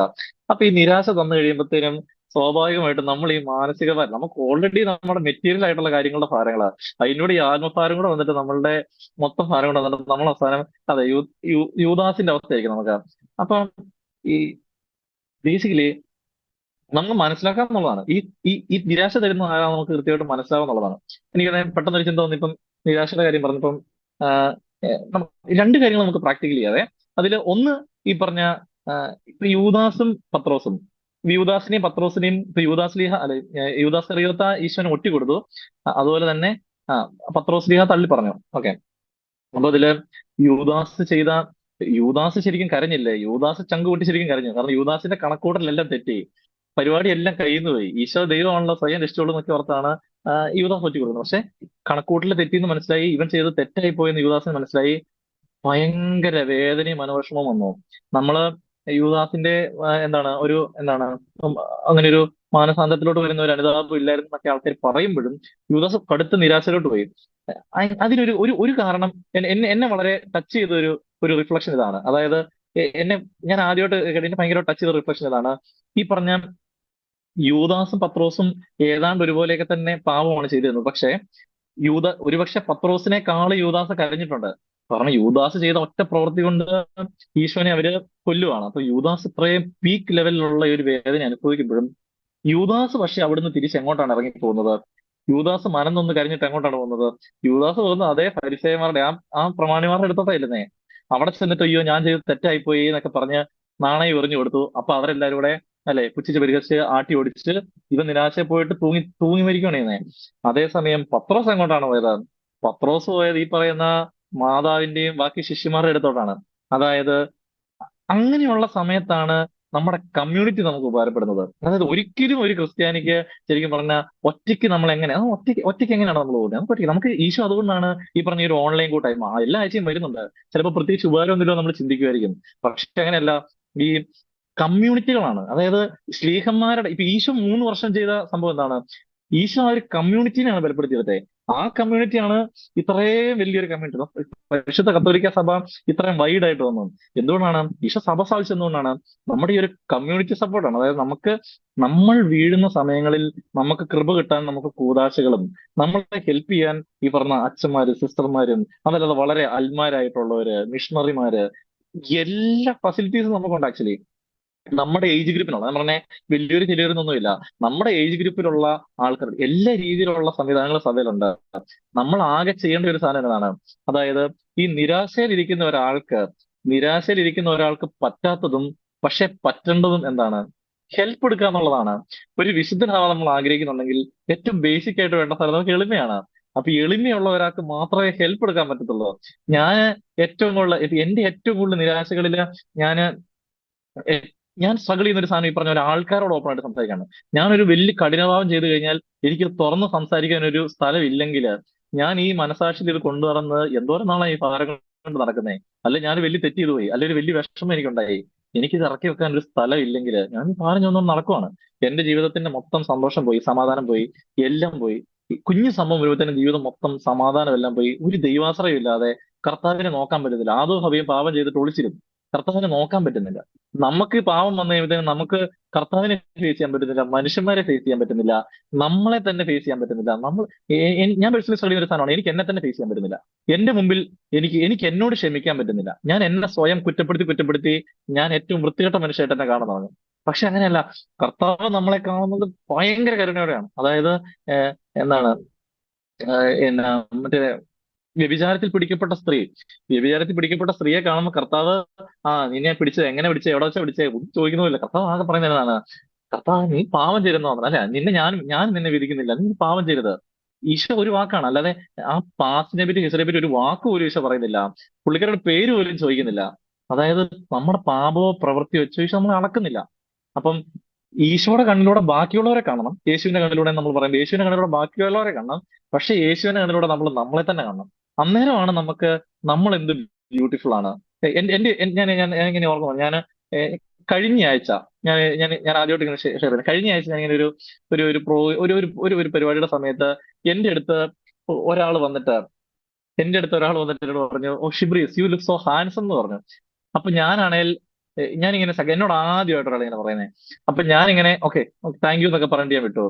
അപ്പൊ ഈ നിരാശ തന്നു കഴിയുമ്പോഴത്തേനും സ്വാഭാവികമായിട്ടും നമ്മൾ ഈ മാനസിക ഭാരം, നമുക്ക് ഓൾറെഡി നമ്മുടെ മെറ്റീരിയൽ ആയിട്ടുള്ള കാര്യങ്ങളുടെ ഭാരങ്ങളാണ്, അതിനോട് ഈ ആത്മഭാരം കൂടെ വന്നിട്ട് നമ്മളുടെ മൊത്തം ഭാരം കൂടെ വന്നിട്ട് നമ്മൾ അവസാനം അതെ യൂദാസിന്റെ അവസ്ഥയായിരിക്കും നമുക്ക്. അപ്പം ഈ ബേസിക്കലി നമ്മൾ മനസ്സിലാക്കുക എന്നുള്ളതാണ്. ഈ ഈ ഈ നിരാശ തരുന്ന ആരാണ് നമുക്ക് കൃത്യമായിട്ട് മനസ്സിലാവുക എന്നുള്ളതാണ്. എനിക്ക് പെട്ടെന്ന് ഒരു ചിന്ത തോന്നി. ഇപ്പം നിരാശയുടെ കാര്യം പറഞ്ഞപ്പം ആഹ് രണ്ട് കാര്യങ്ങൾ നമുക്ക് പ്രാക്ടിക്കൽ ചെയ്യാതെ. അതിൽ ഒന്ന് ഈ പറഞ്ഞ ഇപ്പൊ യൂദാസും പത്രോസും, യൂദാസിനെയും പത്രോസിനെയും ഇപ്പൊ യൂദാസ് ലീഹ അല്ലെ, യൂദാസ് കറിയോത്ത ഈശ്വരന് ഒറ്റി കൊടുത്തു. അതുപോലെ തന്നെ ആ പത്രോസ് ലീഹ തള്ളി പറഞ്ഞു. ഓക്കെ. അപ്പൊ അതില് യൂദാസ് ചെയ്ത യൂദാസ് ശരിക്കും കരഞ്ഞില്ലേ? യൂദാസ് ചങ്ക് പൊട്ടി ശരിക്കും കരഞ്ഞു. കാരണം യൂദാസിന്റെ കണക്കൂട്ടലെല്ലാം തെറ്റി, പരിപാടി എല്ലാം കയ്യിൽ നിന്ന് പോയി. ഈശോ ദൈവമാണല്ലോ, സ്വയം രക്ഷിച്ചോളൂ എന്നൊക്കെ ഓർത്താണ് യൂദാസ് ഒറ്റ കൊടുക്കുന്നത്. പക്ഷെ കണക്കൂട്ടൽ തെറ്റിയെന്ന് മനസ്സിലായി, ഇവൻ ചെയ്ത് തെറ്റായി പോയെന്ന് യൂദാസിന് മനസ്സിലായി. ഭയങ്കര വേദനയും മനോവിഷമവും വന്നു. നമ്മള് യൂദാസിന്റെ എന്താണ് ഉം, അങ്ങനെ ഒരു മാനസാന്തരത്തിലോട്ട് വരുന്ന ഒരു അനുതാപം ഇല്ലായിരുന്നു എന്നൊക്കെ ആൾക്കാർ പറയുമ്പോഴും യൂദാസ് കടുത്ത നിരാശയിലോട്ട് പോയി. അതിനൊരു ഒരു ഒരു കാരണം എന്നെ വളരെ ടച്ച് ചെയ്ത ഒരു റിഫ്ലക്ഷൻ ഇതാണ്. അതായത് എന്നെ ഞാൻ ആദ്യമായിട്ട് എന്നെ ഭയങ്കര ടച്ച് ചെയ്ത റിഫ്ലക്ഷൻ ഇതാണ്. ഈ പറഞ്ഞ യൂദാസും പത്രോസും ഏതാണ്ട് ഒരുപോലെയൊക്കെ തന്നെ പാവമാണ് ചെയ്തിരുന്നത്. പക്ഷേ ഒരുപക്ഷെ പത്രോസിനെക്കാള് യൂദാസ് കരഞ്ഞിട്ടുണ്ട്. കാരണം യൂദാസ് ചെയ്ത ഒറ്റ പ്രവൃത്തി കൊണ്ട് ഈശോനെ അവര് കൊല്ലുവാണ്. അപ്പൊ യൂദാസ് ഇത്രയും പീക്ക് ലെവലിലുള്ള ഈ ഒരു വേദന അനുഭവിക്കുമ്പോഴും യൂദാസ് പക്ഷെ അവിടുന്ന് തിരിച്ച് എങ്ങോട്ടാണ് ഇറങ്ങി പോകുന്നത്? യൂദാസ് മനം നൊന്ന് കരഞ്ഞിട്ട് എങ്ങോട്ടാണ് പോകുന്നത്? യൂദാസ് പോകുന്നത് അതേ ഫരിസേയന്മാരുടെ ആ പ്രമാണിമാരുടെ അടുത്തോട്ടായിരുന്നേ. അവിടെ ചെന്നിട്ട് അയ്യോ ഞാൻ ചെയ്ത് തെറ്റായിപ്പോയി എന്നൊക്കെ പറഞ്ഞ് നാണയം എറിഞ്ഞു കൊടുത്തു. അപ്പൊ അവരെല്ലാരും കൂടെ അല്ലെ പുച്ഛിച്ച് പരിഹസിച്ച് ആട്ടി ഓടിച്ച് ഇവൻ നിരാശയിൽ പോയിട്ട് തൂങ്ങി തൂങ്ങി മരിക്കുകയാണ് ചെയ്യുന്നത്. അതേസമയം പത്രോസ് എങ്ങോട്ടാണ് പോയത്? പത്രോസ് പോയത് ഈ പറയുന്ന മാതാവിന്റെയും ബാക്കി ശിഷ്യന്മാരുടെ അടുത്തോട്ടാണ്. അതായത് അങ്ങനെയുള്ള സമയത്താണ് നമ്മുടെ കമ്മ്യൂണിറ്റി നമുക്ക് ഉപകാരപ്പെടുന്നത്. അതായത് ഒരിക്കലും ഒരു ക്രിസ്ത്യാനിക്ക് ശരിക്കും പറഞ്ഞാൽ ഒറ്റയ്ക്ക് നമ്മൾ എങ്ങനെ ഒറ്റയ്ക്ക് ഒറ്റയ്ക്ക് എങ്ങനെയാണ് നമ്മൾ പോകുന്നത്? നമുക്ക് ഈശോ അതുകൊണ്ടാണ് ഈ പറഞ്ഞ ഒരു ഓൺലൈൻ കൂട്ടായ്മ എല്ലാ ആഴ്ചയും വരുന്നുണ്ട്. ചിലപ്പോൾ പ്രത്യേകിച്ച് ഉപകാരമൊന്നുമില്ലോ നമ്മൾ ചിന്തിക്കുമായിരിക്കും. പക്ഷെ അങ്ങനെയല്ല, ഈ കമ്മ്യൂണിറ്റികളാണ്. അതായത് ശ്ലീഹന്മാരുടെ ഇപ്പൊ ഈശോ 3 വർഷം ചെയ്ത സംഭവം എന്താണ്? ഈശോ ആ ഒരു കമ്മ്യൂണിറ്റിനെയാണ് ബലപ്പെടുത്തിയത്. ആ കമ്മ്യൂണിറ്റിയാണ് ഇത്രയും വലിയൊരു കമ്മ്യൂണിറ്റി. പരിശുദ്ധ കത്തോലിക്ക സഭ ഇത്രയും വൈഡ് ആയിട്ട് വന്നത് എന്തുകൊണ്ടാണ്? ഈശോ സഭ സ്ഥാപിച്ചത് എന്തുകൊണ്ടാണ്? നമ്മുടെ ഈ ഒരു കമ്മ്യൂണിറ്റി സപ്പോർട്ടാണ്. അതായത് നമ്മൾ വീഴുന്ന സമയങ്ങളിൽ നമുക്ക് കൃപ കിട്ടാൻ നമുക്ക് കൂതാശകളും നമ്മളെ ഹെൽപ്പ് ചെയ്യാൻ ഈ പറഞ്ഞ അച്ഛന്മാര് സിസ്റ്റർമാരും അതല്ലാതെ വളരെ അൽമാരായിട്ടുള്ളവര് മിഷണറിമാര് എല്ലാ ഫെസിലിറ്റീസും നമുക്കുണ്ട് ആക്ച്വലി. നമ്മുടെ ഏജ് ഗ്രൂപ്പിനുള്ള ഞാൻ പറഞ്ഞ വലിയൊരു ചെറിയൊരുന്നൊന്നുമില്ല. നമ്മുടെ ഏജ് ഗ്രൂപ്പിലുള്ള ആൾക്കാർ എല്ലാ രീതിയിലുള്ള സംവിധാനങ്ങളും സഭയിലുണ്ട്. നമ്മൾ ആകെ ചെയ്യേണ്ട ഒരു സാധനം എന്നതാണ്, അതായത് ഈ നിരാശയിലിരിക്കുന്ന ഒരാൾക്ക് പറ്റാത്തതും പക്ഷെ പറ്റേണ്ടതും എന്താണ്? ഹെൽപ്പ് എടുക്കുക എന്നുള്ളതാണ്. ഒരു വിശുദ്ധനാവാൻ നമ്മൾ ആഗ്രഹിക്കുന്നുണ്ടെങ്കിൽ ഏറ്റവും ബേസിക് ആയിട്ട് വേണ്ട സാധനം നമുക്ക് എളിമയാണ്. അപ്പൊ എളിമയുള്ള ഒരാൾക്ക് മാത്രമേ ഹെൽപ്പ് എടുക്കാൻ പറ്റത്തുള്ളൂ. ഞാൻ എന്റെ ഏറ്റവും കൂടുതൽ നിരാശകളില് ഞാൻ എ- ഞാൻ സ്ട്രഗിൾ ചെയ്യുന്ന ഒരു സാധനം ഈ പറഞ്ഞ പോലെ ആൾക്കാരോട് ഓപ്പൺ ആയിട്ട് സംസാരിക്കാണ്. ഞാനൊരു വലിയ കഠിനഭാവം ചെയ്തു കഴിഞ്ഞാൽ എനിക്ക് തുറന്ന് സംസാരിക്കാൻ ഒരു സ്ഥലം ഇല്ലെങ്കിൽ ഞാൻ ഈ മനസാക്ഷിയിൽ ഇത് കൊണ്ടു നടന്ന് എന്തോരം നാളായി ഈ ഭാരം കൊണ്ട് നടക്കുന്നേ, അല്ലെ ഞാൻ വലിയ തെറ്റ് ചെയ്തു പോയി, അല്ലെ ഒരു വലിയ വിഷമം എനിക്കുണ്ടായി, എനിക്കിത് ഇറക്കി വെക്കാൻ ഒരു സ്ഥലം ഇല്ലെങ്കിൽ ഞാൻ ഈ ഭാരം ചുമന്നുകൊണ്ട് നടക്കുവാണ്. എന്റെ ജീവിതത്തിന്റെ മൊത്തം സന്തോഷം പോയി, സമാധാനം പോയി, എല്ലാം പോയി. കുഞ്ഞു സംഭവം വരുമ്പോഴത്തേനും ജീവിതം മൊത്തം സമാധാനം എല്ലാം പോയി. ഒരു ദൈവാശ്രയം ഇല്ലാതെ കർത്താവിനെ നോക്കാൻ പറ്റുന്നില്ല. ആദവും ഹവ്വയും പാപം ചെയ്തിട്ട് ഒളിച്ചിരുന്നു. കർത്താവിനെ നോക്കാൻ പറ്റുന്നില്ല. നമുക്ക് പാപം വന്നു കഴിയുമ്പോഴത്തേനും നമുക്ക് കർത്താവിനെ ഫേസ് ചെയ്യാൻ പറ്റുന്നില്ല, മനുഷ്യന്മാരെ ഫേസ് ചെയ്യാൻ പറ്റുന്നില്ല, നമ്മളെ തന്നെ ഫേസ് ചെയ്യാൻ പറ്റുന്നില്ല. ഞാൻ പേഴ്സണലി സ്റ്റഡി ചെയ്യുന്ന ഒരു സാധനമാണ്, എനിക്ക് എന്നെ തന്നെ ഫേസ് ചെയ്യാൻ പറ്റുന്നില്ല. എന്റെ മുമ്പിൽ എനിക്ക് എന്നോട് ക്ഷമിക്കാൻ പറ്റുന്നില്ല. ഞാൻ എന്നെ സ്വയം കുറ്റപ്പെടുത്തി കുറ്റപ്പെടുത്തി ഞാൻ ഏറ്റവും വൃത്തികെട്ട മനുഷ്യരായിട്ട് എന്നെ കാണുന്നതാണ്. പക്ഷെ അങ്ങനെയല്ല, കർത്താവ് നമ്മളെ കാണുന്നത് ഭയങ്കര കരുണയോടെയാണ്. അതായത് എന്താണ് എന്നാ മറ്റേ വ്യഭിചാരത്തിൽ പിടിക്കപ്പെട്ട സ്ത്രീ, വ്യഭിചാരത്തിൽ പിടിക്കപ്പെട്ട സ്ത്രീയെ കാണുമ്പോൾ കർത്താവ്, നിന്നെ പിടിച്ചത് എങ്ങനെ പിടിച്ചത്, എവിടെ വെച്ചാ പിടിച്ചത് ഒന്നും ചോദിക്കുന്നില്ല. കർത്താവ് ആകെ പറയുന്നത് എന്താണ്? കർത്താവ്, നീ പാവം ചെയ്തെന്ന് പറഞ്ഞു. അല്ല, ഞാൻ നിന്നെ വിധിക്കുന്നില്ല, നീ പാവം ചെയ്തത്. ഈശോ ഒരു വാക്കാണ്, അല്ലാതെ ആ പാസ്റ്റിനെ പറ്റി ഹിസ്റ്ററിയെ പറ്റി ഒരു വാക്ക് പോലും ഈശോ പറയുന്നില്ല. പുള്ളിക്കാരുടെ പേര് പോലും ചോദിക്കുന്നില്ല. അതായത് നമ്മുടെ പാപമോ പ്രവൃത്തി വെച്ചോ ഈശോ നമ്മളെ അളക്കുന്നില്ല. അപ്പം ഈശോയുടെ കണ്ണിലൂടെ ബാക്കിയുള്ളവരെ കാണണം. യേശുവിന്റെ കണ്ണിലൂടെ നമ്മൾ പറയുമ്പോൾ യേശുവിന്റെ കണ്ണിലൂടെ ബാക്കിയുള്ളവരെ കാണണം. പക്ഷെ യേശുവിന്റെ കണ്ണിലൂടെ നമ്മൾ നമ്മളെ തന്നെ കാണണം. അന്നേരമാണ് നമുക്ക് നമ്മൾ എന്ത് ബ്യൂട്ടിഫുൾ ആണ്. എന്റെ എന്റെ എൻ- ഞാൻ ഇങ്ങനെ ഓർക്കുന്നു. ഞാൻ കഴിഞ്ഞ ആഴ്ച ഞാൻ ആദ്യമായിട്ട് ഇങ്ങനെ ഷെയർ ചെയ്യുന്നത്, കഴിഞ്ഞ ആഴ്ച ഞാൻ ഇങ്ങനെ ഒരു ഒരു ഒരു പ്രോ ഒരു ഒരു ഒരു ഒരു പരിപാടിയുടെ സമയത്ത് എന്റെ അടുത്ത് ഒരാൾ വന്നിട്ട് എന്നോട് പറഞ്ഞു, ഓ ഷിബ്രീസ്, യു ലുക്ക് സോ ഹാൻസം എന്ന് പറഞ്ഞു. അപ്പൊ ഞാനാണേൽ ഞാനിങ്ങനെ എന്നോട് ആദ്യമായിട്ട് ഒരാൾ ഇങ്ങനെ പറയുന്നത്. അപ്പൊ ഞാനിങ്ങനെ ഓക്കെ, താങ്ക് യു എന്നൊക്കെ പറഞ്ഞിട്ട് ഞാൻ വിട്ടു.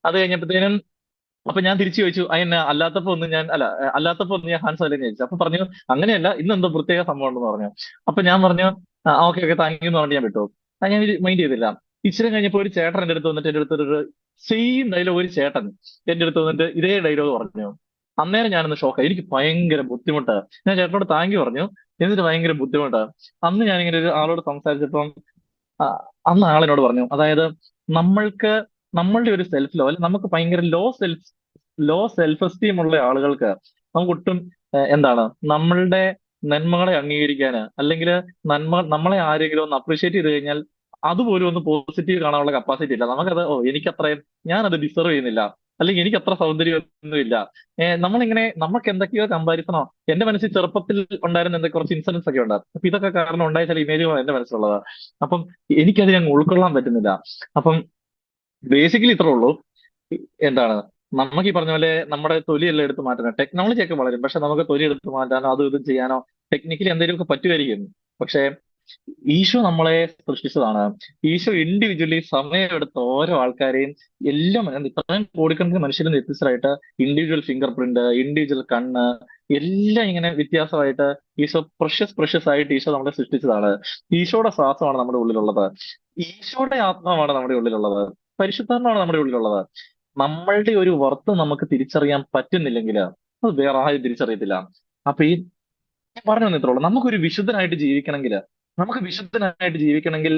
അത് കഴിഞ്ഞപ്പോഴത്തേനും അപ്പൊ ഞാൻ തിരിച്ചു ചോദിച്ചു, അതിന് അല്ലാത്തപ്പോ ഒന്ന് ഞാൻ ഹാൻസ് അല്ലെന്ന് ചോദിച്ചു. അപ്പൊ പറഞ്ഞു, അങ്ങനെയല്ല, ഇന്ന് എന്തോ പ്രത്യേക സംഭവം ഉണ്ടെന്ന് പറഞ്ഞു. അപ്പൊ ഞാൻ പറഞ്ഞു, ഓക്കെ ഓക്കെ, താങ്ക് യു എന്ന് പറഞ്ഞിട്ട് ഞാൻ വിട്ടു. ഞാൻ മൈൻഡ് ചെയ്തില്ല. ഇച്ചിരി കഴിഞ്ഞപ്പോ ഒരു ചേട്ടൻ എന്റെ അടുത്ത് വന്നിട്ട് എന്റെ അടുത്ത് ഒരു സെയിം ഡയലോഗ്, ഒരു ചേട്ടൻ എന്റെ അടുത്ത് വന്നിട്ട് ഇതേ ഡയലോഗ് പറഞ്ഞു. അന്നേരം ഞാനൊന്ന് ഷോക്കായി. എനിക്ക് ഭയങ്കര ബുദ്ധിമുട്ട്. ഞാൻ ചേട്ടനോട് താങ്ക് യു പറഞ്ഞു, എന്നിട്ട് ഭയങ്കര ബുദ്ധിമുട്ട്. അന്ന് ഞാനിങ്ങനെ ഒരു ആളോട് സംസാരിച്ചപ്പം ആ, അന്ന് ആളിനോട് പറഞ്ഞു, അതായത് നമ്മൾക്ക് നമ്മളുടെ ഒരു സെൽഫ് ലോ, അല്ലെ നമുക്ക് ഭയങ്കര ലോ സെൽഫ് എസ്റ്റീം ഉള്ള ആളുകൾക്ക് നമുക്കൊട്ടും എന്താണ് നമ്മളുടെ നന്മകളെ അംഗീകരിക്കാന്, അല്ലെങ്കിൽ നമ്മളെ ആരെങ്കിലും ഒന്ന് അപ്രീഷിയേറ്റ് ചെയ്ത് കഴിഞ്ഞാൽ അതുപോലും ഒന്ന് പോസിറ്റീവ് കാണാനുള്ള കപ്പാസിറ്റി ഇല്ല നമുക്കത്. എനിക്കത്രയും, ഞാനത് ഡിസർവ് ചെയ്യുന്നില്ല, അല്ലെങ്കിൽ എനിക്ക് അത്ര സൗന്ദര്യമൊന്നുമില്ല. നമ്മളിങ്ങനെ നമുക്ക് എന്തൊക്കെയോ കമ്പാരിസണോ, എന്റെ മനസ്സിൽ ചെറുപ്പത്തിൽ ഉണ്ടായിരുന്ന കുറച്ച് ഇൻസിഡൻസ് ഒക്കെ ഉണ്ട്. അപ്പൊ ഇതൊക്കെ കാരണം ഉണ്ടായ ചില ഇമേജുകളാണ് എന്റെ മനസ്സിലുള്ളത്. അപ്പം എനിക്കത് ഞങ്ങൾ ഉൾക്കൊള്ളാൻ പറ്റുന്നില്ല. അപ്പം ബേസിക്കലി ഇത്രേ ഉള്ളൂ. എന്താണ്, നമുക്ക് ഈ പറഞ്ഞ പോലെ നമ്മുടെ തൊലിയെല്ലാം എടുത്ത് മാറ്റാനോ ടെക്നോളജി ഒക്കെ വളരും, പക്ഷെ നമുക്ക് തൊലി എടുത്ത് മാറ്റാനോ അതും ഇതും ചെയ്യാനോ ടെക്നിക്കലി എന്തെങ്കിലുമൊക്കെ പറ്റുമായിരിക്കും. പക്ഷെ ഈശോ നമ്മളെ സൃഷ്ടിച്ചതാണ്. ഈശോ ഇൻഡിവിജ്വലി സമയമെടുത്ത ഓരോ ആൾക്കാരെയും എല്ലാം ഇത്രയും കോടിക്കണക്കിന് മനുഷ്യരും വ്യത്യസ്തരായിട്ട് ഇൻഡിവിജ്വൽ ഫിംഗർ പ്രിന്റ്, ഇൻഡിവിജ്വൽ കണ്ണ്, എല്ലാം ഇങ്ങനെ വ്യത്യാസമായിട്ട് ഈശോ പ്രഷ്യസ് ആയിട്ട് ഈശോ നമ്മളെ സൃഷ്ടിച്ചതാണ്. ഈശോയുടെ ശ്വാസമാണ് നമ്മുടെ ഉള്ളിലുള്ളത്. ഈശോയുടെ ആത്മാവാണ് നമ്മുടെ ഉള്ളിലുള്ളത്. പരിശുദ്ധാത്മാവാണ് നമ്മുടെ ഉള്ളിലുള്ളത്. നമ്മളുടെ ഒരു വർത്ത് നമുക്ക് തിരിച്ചറിയാൻ പറ്റുന്നില്ലെങ്കിൽ അത് വേറെ ആരും തിരിച്ചറിയത്തില്ല. അപ്പൊ ഞാൻ പറഞ്ഞു വന്നിത്രേ ഉള്ളൂ. നമുക്ക് വിശുദ്ധനായിട്ട് ജീവിക്കണമെങ്കിൽ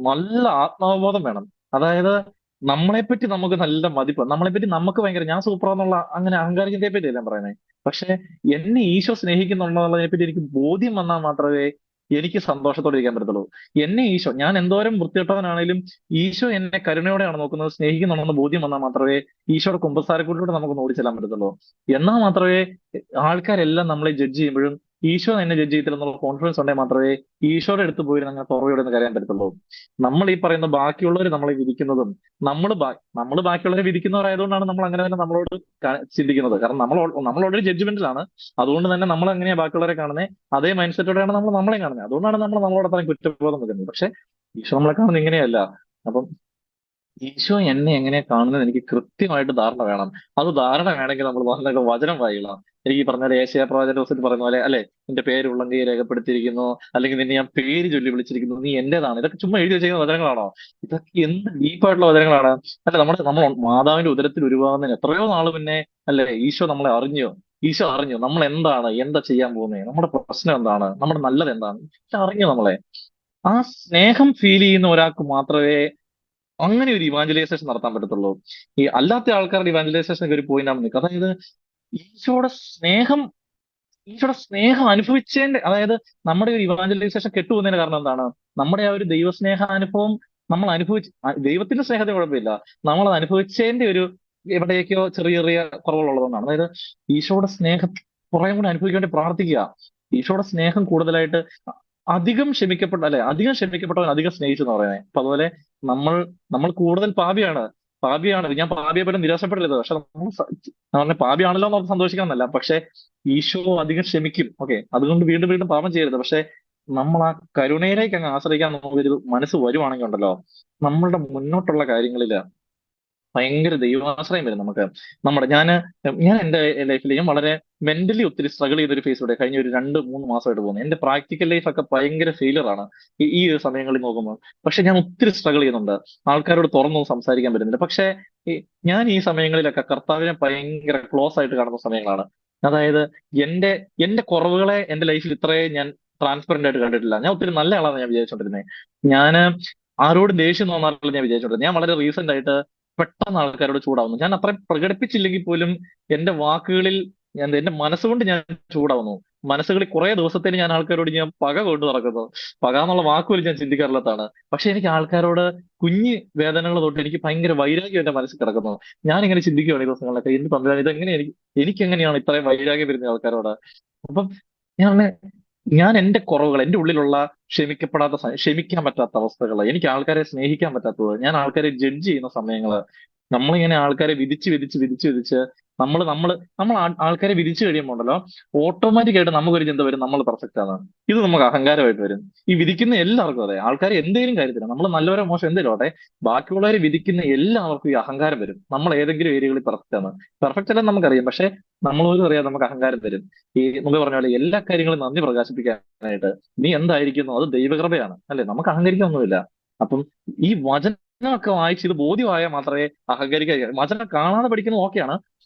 നല്ല ആത്മാവബോധം വേണം. അതായത് നമ്മളെപ്പറ്റി നമുക്ക് നല്ല മതിപ്പ്, നമ്മളെപ്പറ്റി നമുക്ക് ഭയങ്കര ഞാൻ സൂപ്പറാന്നുള്ള അങ്ങനെ അഹങ്കാരത്തെ പറ്റി ഞാൻ പറയുന്നത്. പക്ഷെ എന്നെ ഈശോ സ്നേഹിക്കുന്നുള്ളതിനെ പറ്റി എനിക്ക് ബോധ്യം വന്നാൽ മാത്രമേ എനിക്ക് സന്തോഷത്തോടെ ഇരിക്കാൻ പറ്റത്തുള്ളൂ. ഞാൻ എന്തോരം വൃത്തികെട്ടവനാണേലും ഈശോ എന്നെ കരുണയോടെയാണ് നോക്കുന്നത്, സ്നേഹിക്കുന്നുണ്ടെന്ന് ബോധ്യം വന്നാൽ മാത്രമേ ഈശോയുടെ കുമ്പസാരക്കൂട്ടിലൂടെ നമുക്ക് ഓടിച്ചെല്ലാൻ പറ്റത്തുള്ളൂ. എന്നാൽ മാത്രമേ ആൾക്കാരെല്ലാം നമ്മളെ ജഡ്ജ് ചെയ്യുമ്പോഴും ഈശോ എന്നെ ജഡ്ജ് ചെയ്തില്ലെന്നുള്ള കോൺഫിഡൻസ് ഉണ്ടെങ്കിൽ മാത്രമേ ഈശോയുടെ അടുത്ത് പോയി അങ്ങനെ പുറകെ ഒന്ന് കരയാൻ പറ്റത്തുള്ളൂ. നമ്മൾ ഈ പറയുന്ന ബാക്കിയുള്ളവർ നമ്മളെ വിധിക്കുന്നതും നമ്മൾ ബാക്കിയുള്ളവരെ വിധിക്കുന്നവരായതുകൊണ്ടാണ് നമ്മൾ അങ്ങനെ തന്നെ നമ്മളോട് ചിന്തിക്കുന്നത്. കാരണം നമ്മൾ ഓൾറെഡി ജഡ്ജ്മെന്റിലാണ്. അതുകൊണ്ട് തന്നെ നമ്മൾ എങ്ങനെയാ ബാക്കിയുള്ളവരെ കാണുന്നത്, അതേ മൈൻഡ് സെറ്റോടെയാണ് നമ്മൾ നമ്മളെ കാണുന്നത്. അതുകൊണ്ടാണ് നമ്മൾ നമ്മളോട് അത്രയും കുറ്റബോധം വെക്കുന്നത്. പക്ഷെ ഈശോ നമ്മളെ കാണുന്നത് ഇങ്ങനെയല്ല. അപ്പം ഈശോ എന്നെ എങ്ങനെ കാണുന്നത് എനിക്ക് കൃത്യമായിട്ട് ധാരണ വേണം. അത് ധാരണ വേണമെങ്കിൽ നമ്മൾ നല്ല വചനം വായിക്കണം. എനിക്ക് ഈ പറഞ്ഞ പോലെ ഏശയ്യാ പ്രവാചകന്റെ പുസ്തകത്തിൽ പറയുന്ന പോലെ, അല്ലെ, നിന്റെ പേര് ഉള്ളങ്കി രേഖപ്പെടുത്തിയിരിക്കുന്നു, അല്ലെങ്കിൽ നിന്നെ ഞാൻ പേര് ചൊല്ലി വിളിച്ചിരിക്കുന്നു, നീ എന്റേതാണ്. ഇതൊക്കെ ചുമ്മാ എഴുതി വെച്ചിരിക്കുന്ന വചനങ്ങളാണോ? ഇതൊക്കെ എന്ത് ഡീപ്പായിട്ടുള്ള വചനങ്ങളാണ്. അല്ലെ, നമ്മൾ മാതാവിന്റെ ഉദരത്തിൽ ഉരുവാകുന്നതിന് എത്രയോ നാള് മുന്നേ അല്ലെ ഈശോ അറിഞ്ഞു നമ്മൾ എന്താണ്, എന്താ ചെയ്യാൻ പോകുന്നത്, നമ്മുടെ പ്രശ്നം എന്താണ്, നമ്മുടെ നല്ലത് എന്താണ്, ഈശോ അറിഞ്ഞു നമ്മളെ. ആ സ്നേഹം ഫീൽ ചെയ്യുന്ന ഒരാൾക്ക് മാത്രമേ അങ്ങനെ ഒരു ഇവാഞ്ചലൈസേഷൻ നടത്താൻ പറ്റത്തുള്ളൂ. ഈ അല്ലാത്ത ആൾക്കാരുടെ ഇവാഞ്ചലൈസേഷൻ ഒക്കെ ഒരു പോയിന്റ് ആണ് നിൽക്കുക. അതായത് ഈശോയുടെ സ്നേഹം ഈശോയുടെ സ്നേഹം അനുഭവിച്ചതിന്റെ, അതായത് നമ്മുടെ ഒരു ഇവാഞ്ചലൈസേഷൻ കെട്ടുപോകുന്നതിന്റെ കാരണം എന്താണ്? നമ്മുടെ ആ ഒരു ദൈവസ്നേഹ അനുഭവം നമ്മൾ ദൈവത്തിന്റെ സ്നേഹത്തിന് കുഴപ്പമില്ല, നമ്മൾ അത് അനുഭവിച്ചതിന്റെ ഒരു എവിടെയൊക്കെയോ ചെറിയ ചെറിയ കുറവുകളുള്ളതുകൊണ്ടാണ്. അതായത് ഈശോയുടെ സ്നേഹം കുറെ കൂടെ അനുഭവിക്കാൻ വേണ്ടി പ്രാർത്ഥിക്കുക. ഈശോയുടെ സ്നേഹം കൂടുതലായിട്ട് അധികം ക്ഷമിക്കപ്പെട്ടവൻ അധികം സ്നേഹിച്ചു എന്ന് പറയുന്നത്. അപ്പൊ അതുപോലെ നമ്മൾ നമ്മൾ കൂടുതൽ പാപിയാണ്. പാപിയാണ്, ഞാൻ പാപിയെ പോലെ നിരാശപ്പെടരുത്. പക്ഷെ നമ്മൾ പറഞ്ഞ പാപിയാണല്ലോ എന്ന് ഓർത്ത് സന്തോഷിക്കണമെന്നല്ല. പക്ഷെ ഈശോ അധികം ക്ഷമിക്കും. ഓക്കെ, അതുകൊണ്ട് വീണ്ടും വീണ്ടും പാപം ചെയ്യരുത്. പക്ഷെ നമ്മൾ ആ കരുണയിലേക്ക് അങ്ങ് ആശ്രയിക്കാൻ നമുക്കൊരു മനസ്സ് വരുവാണെങ്കിൽ ഉണ്ടല്ലോ, നമ്മളുടെ മുന്നോട്ടുള്ള കാര്യങ്ങളിൽ ഭയങ്കര ദൈവാശ്രയം വരും നമുക്ക്. ഞാൻ എന്റെ ലൈഫിൽ ഞാൻ വളരെ മെന്റലി ഒത്തിരി സ്ട്രഗിൾ ചെയ്തൊരു ഫേസിലൂടെ കഴിഞ്ഞ ഒരു 2-3 മാസമായിട്ട് പോകുന്നത്. എന്റെ പ്രാക്ടിക്കൽ ലൈഫ് ഒക്കെ ഭയങ്കര ഫെയിലർ ആണ് ഈ ഒരു സമയങ്ങളിൽ നോക്കുമ്പോൾ. പക്ഷെ ഞാൻ ഒത്തിരി സ്ട്രഗിൾ ചെയ്യുന്നുണ്ട്, ആൾക്കാരോട് തുറന്നൊന്നും സംസാരിക്കാൻ പറ്റുന്നില്ല. പക്ഷെ ഈ ഞാൻ ഈ സമയങ്ങളിലൊക്കെ കർത്താവിനെ ഭയങ്കര ക്ലോസ് ആയിട്ട് കാണുന്ന സമയങ്ങളാണ്. അതായത് എന്റെ എന്റെ കുറവുകളെ എന്റെ ലൈഫിൽ ഇത്രയും ഞാൻ ട്രാൻസ്പെറന്റ് ആയിട്ട് കണ്ടിട്ടില്ല. ഞാൻ ഒത്തിരി നല്ല ആളാണ് ഞാൻ വിചാരിച്ചോണ്ടിരുന്നത്. ഞാന് ആരോടും ദേഷ്യം തോന്നാറില്ല ഞാൻ വിചാരിച്ചോണ്ടിരുന്നത്. ഞാൻ വളരെ റീസെന്റ് ആയിട്ട് പെട്ടെന്ന് ആൾക്കാരോട് ചൂടാവുന്നു. ഞാൻ അത്രയും പ്രകടിപ്പിച്ചില്ലെങ്കിൽ പോലും എന്റെ വാക്കുകളിൽ എന്റെ മനസ്സുകൊണ്ട് ഞാൻ ചൂടാവുന്നു. മനസ്സുകളിൽ കുറെ ദിവസത്തേന് ഞാൻ ആൾക്കാരോട് ഞാൻ പക കൊണ്ടു നടക്കുന്നു. പക എന്നുള്ള വാക്കുപോലും ഞാൻ ചിന്തിക്കാറില്ലാത്തതാണ്. പക്ഷെ എനിക്ക് ആൾക്കാരോട് കുഞ്ഞ് വേദനകൾ തൊട്ട് എനിക്ക് ഭയങ്കര വൈരാഗ്യം എന്റെ മനസ്സിൽ കിടക്കുന്നു. ഞാൻ ഇങ്ങനെ ചിന്തിക്കുകയാണ് ഈ ദിവസങ്ങളിലൊക്കെ, എന്ത് തമ്മിലാണ് ഇതെങ്ങനെ എനിക്ക് എങ്ങനെയാണ് ഇത്രയും വൈരാഗ്യം വരുന്ന ആൾക്കാരോട്. അപ്പം ഞാൻ ഞാൻ എന്റെ കുറവുകൾ, എന്റെ ഉള്ളിലുള്ള ക്ഷമിക്കാൻ പറ്റാത്ത അവസ്ഥകൾ, എനിക്ക് ആൾക്കാരെ സ്നേഹിക്കാൻ പറ്റാത്തത്, ഞാൻ ആൾക്കാരെ ജഡ്ജ് ചെയ്യുന്ന സമയങ്ങള്, നമ്മളിങ്ങനെ ആൾക്കാരെ വിധിച്ച് നമ്മൾ ആൾക്കാരെ വിധിച്ചു കഴിയുമ്പോൾ ഉണ്ടല്ലോ, ഓട്ടോമാറ്റിക് ആയിട്ട് നമുക്കൊരു ചിന്ത വരും, നമ്മൾ പെർഫെക്റ്റ് ആണ്. ഇത് നമുക്ക് അഹങ്കാരമായിട്ട് വരും. ഈ വിധിക്കുന്ന എല്ലാവർക്കും അതെ, ആൾക്കാരെ എന്തെങ്കിലും കാര്യത്തില്ല, നമ്മൾ നല്ലവരോ മോശം എന്തെങ്കിലും ആട്ടെ, ബാക്കിയുള്ളവരെ വിധിക്കുന്ന എല്ലാവർക്കും ഈ അഹങ്കാരം വരും. നമ്മൾ ഏതെങ്കിലും ഏരിയകളിൽ പെർഫെക്റ്റ് ആണ്. പെർഫെക്റ്റ് അല്ലെന്ന് നമുക്കറിയാം, പക്ഷെ നമ്മൾ പോലും അറിയാം നമുക്ക് അഹങ്കാരം വരും. ഈ നമുക്ക് പറഞ്ഞ പോലെ എല്ലാ കാര്യങ്ങളും നന്ദി പ്രകാശിപ്പിക്കാനായിട്ട് നീ എന്തായിരിക്കുന്നു അത് ദൈവകൃപയാണ്, അല്ലെ? നമുക്ക് അഹങ്കരിക്കാനൊന്നുമില്ല. അപ്പം ഈ വചനമൊക്കെ വായിച്ച് ഇത് ബോധ്യമായാൽ മാത്രമേ അഹങ്കരിക്കാൻ. വചനം കാണാതെ പഠിക്കുന്നത് ഓക്കെയാണ്,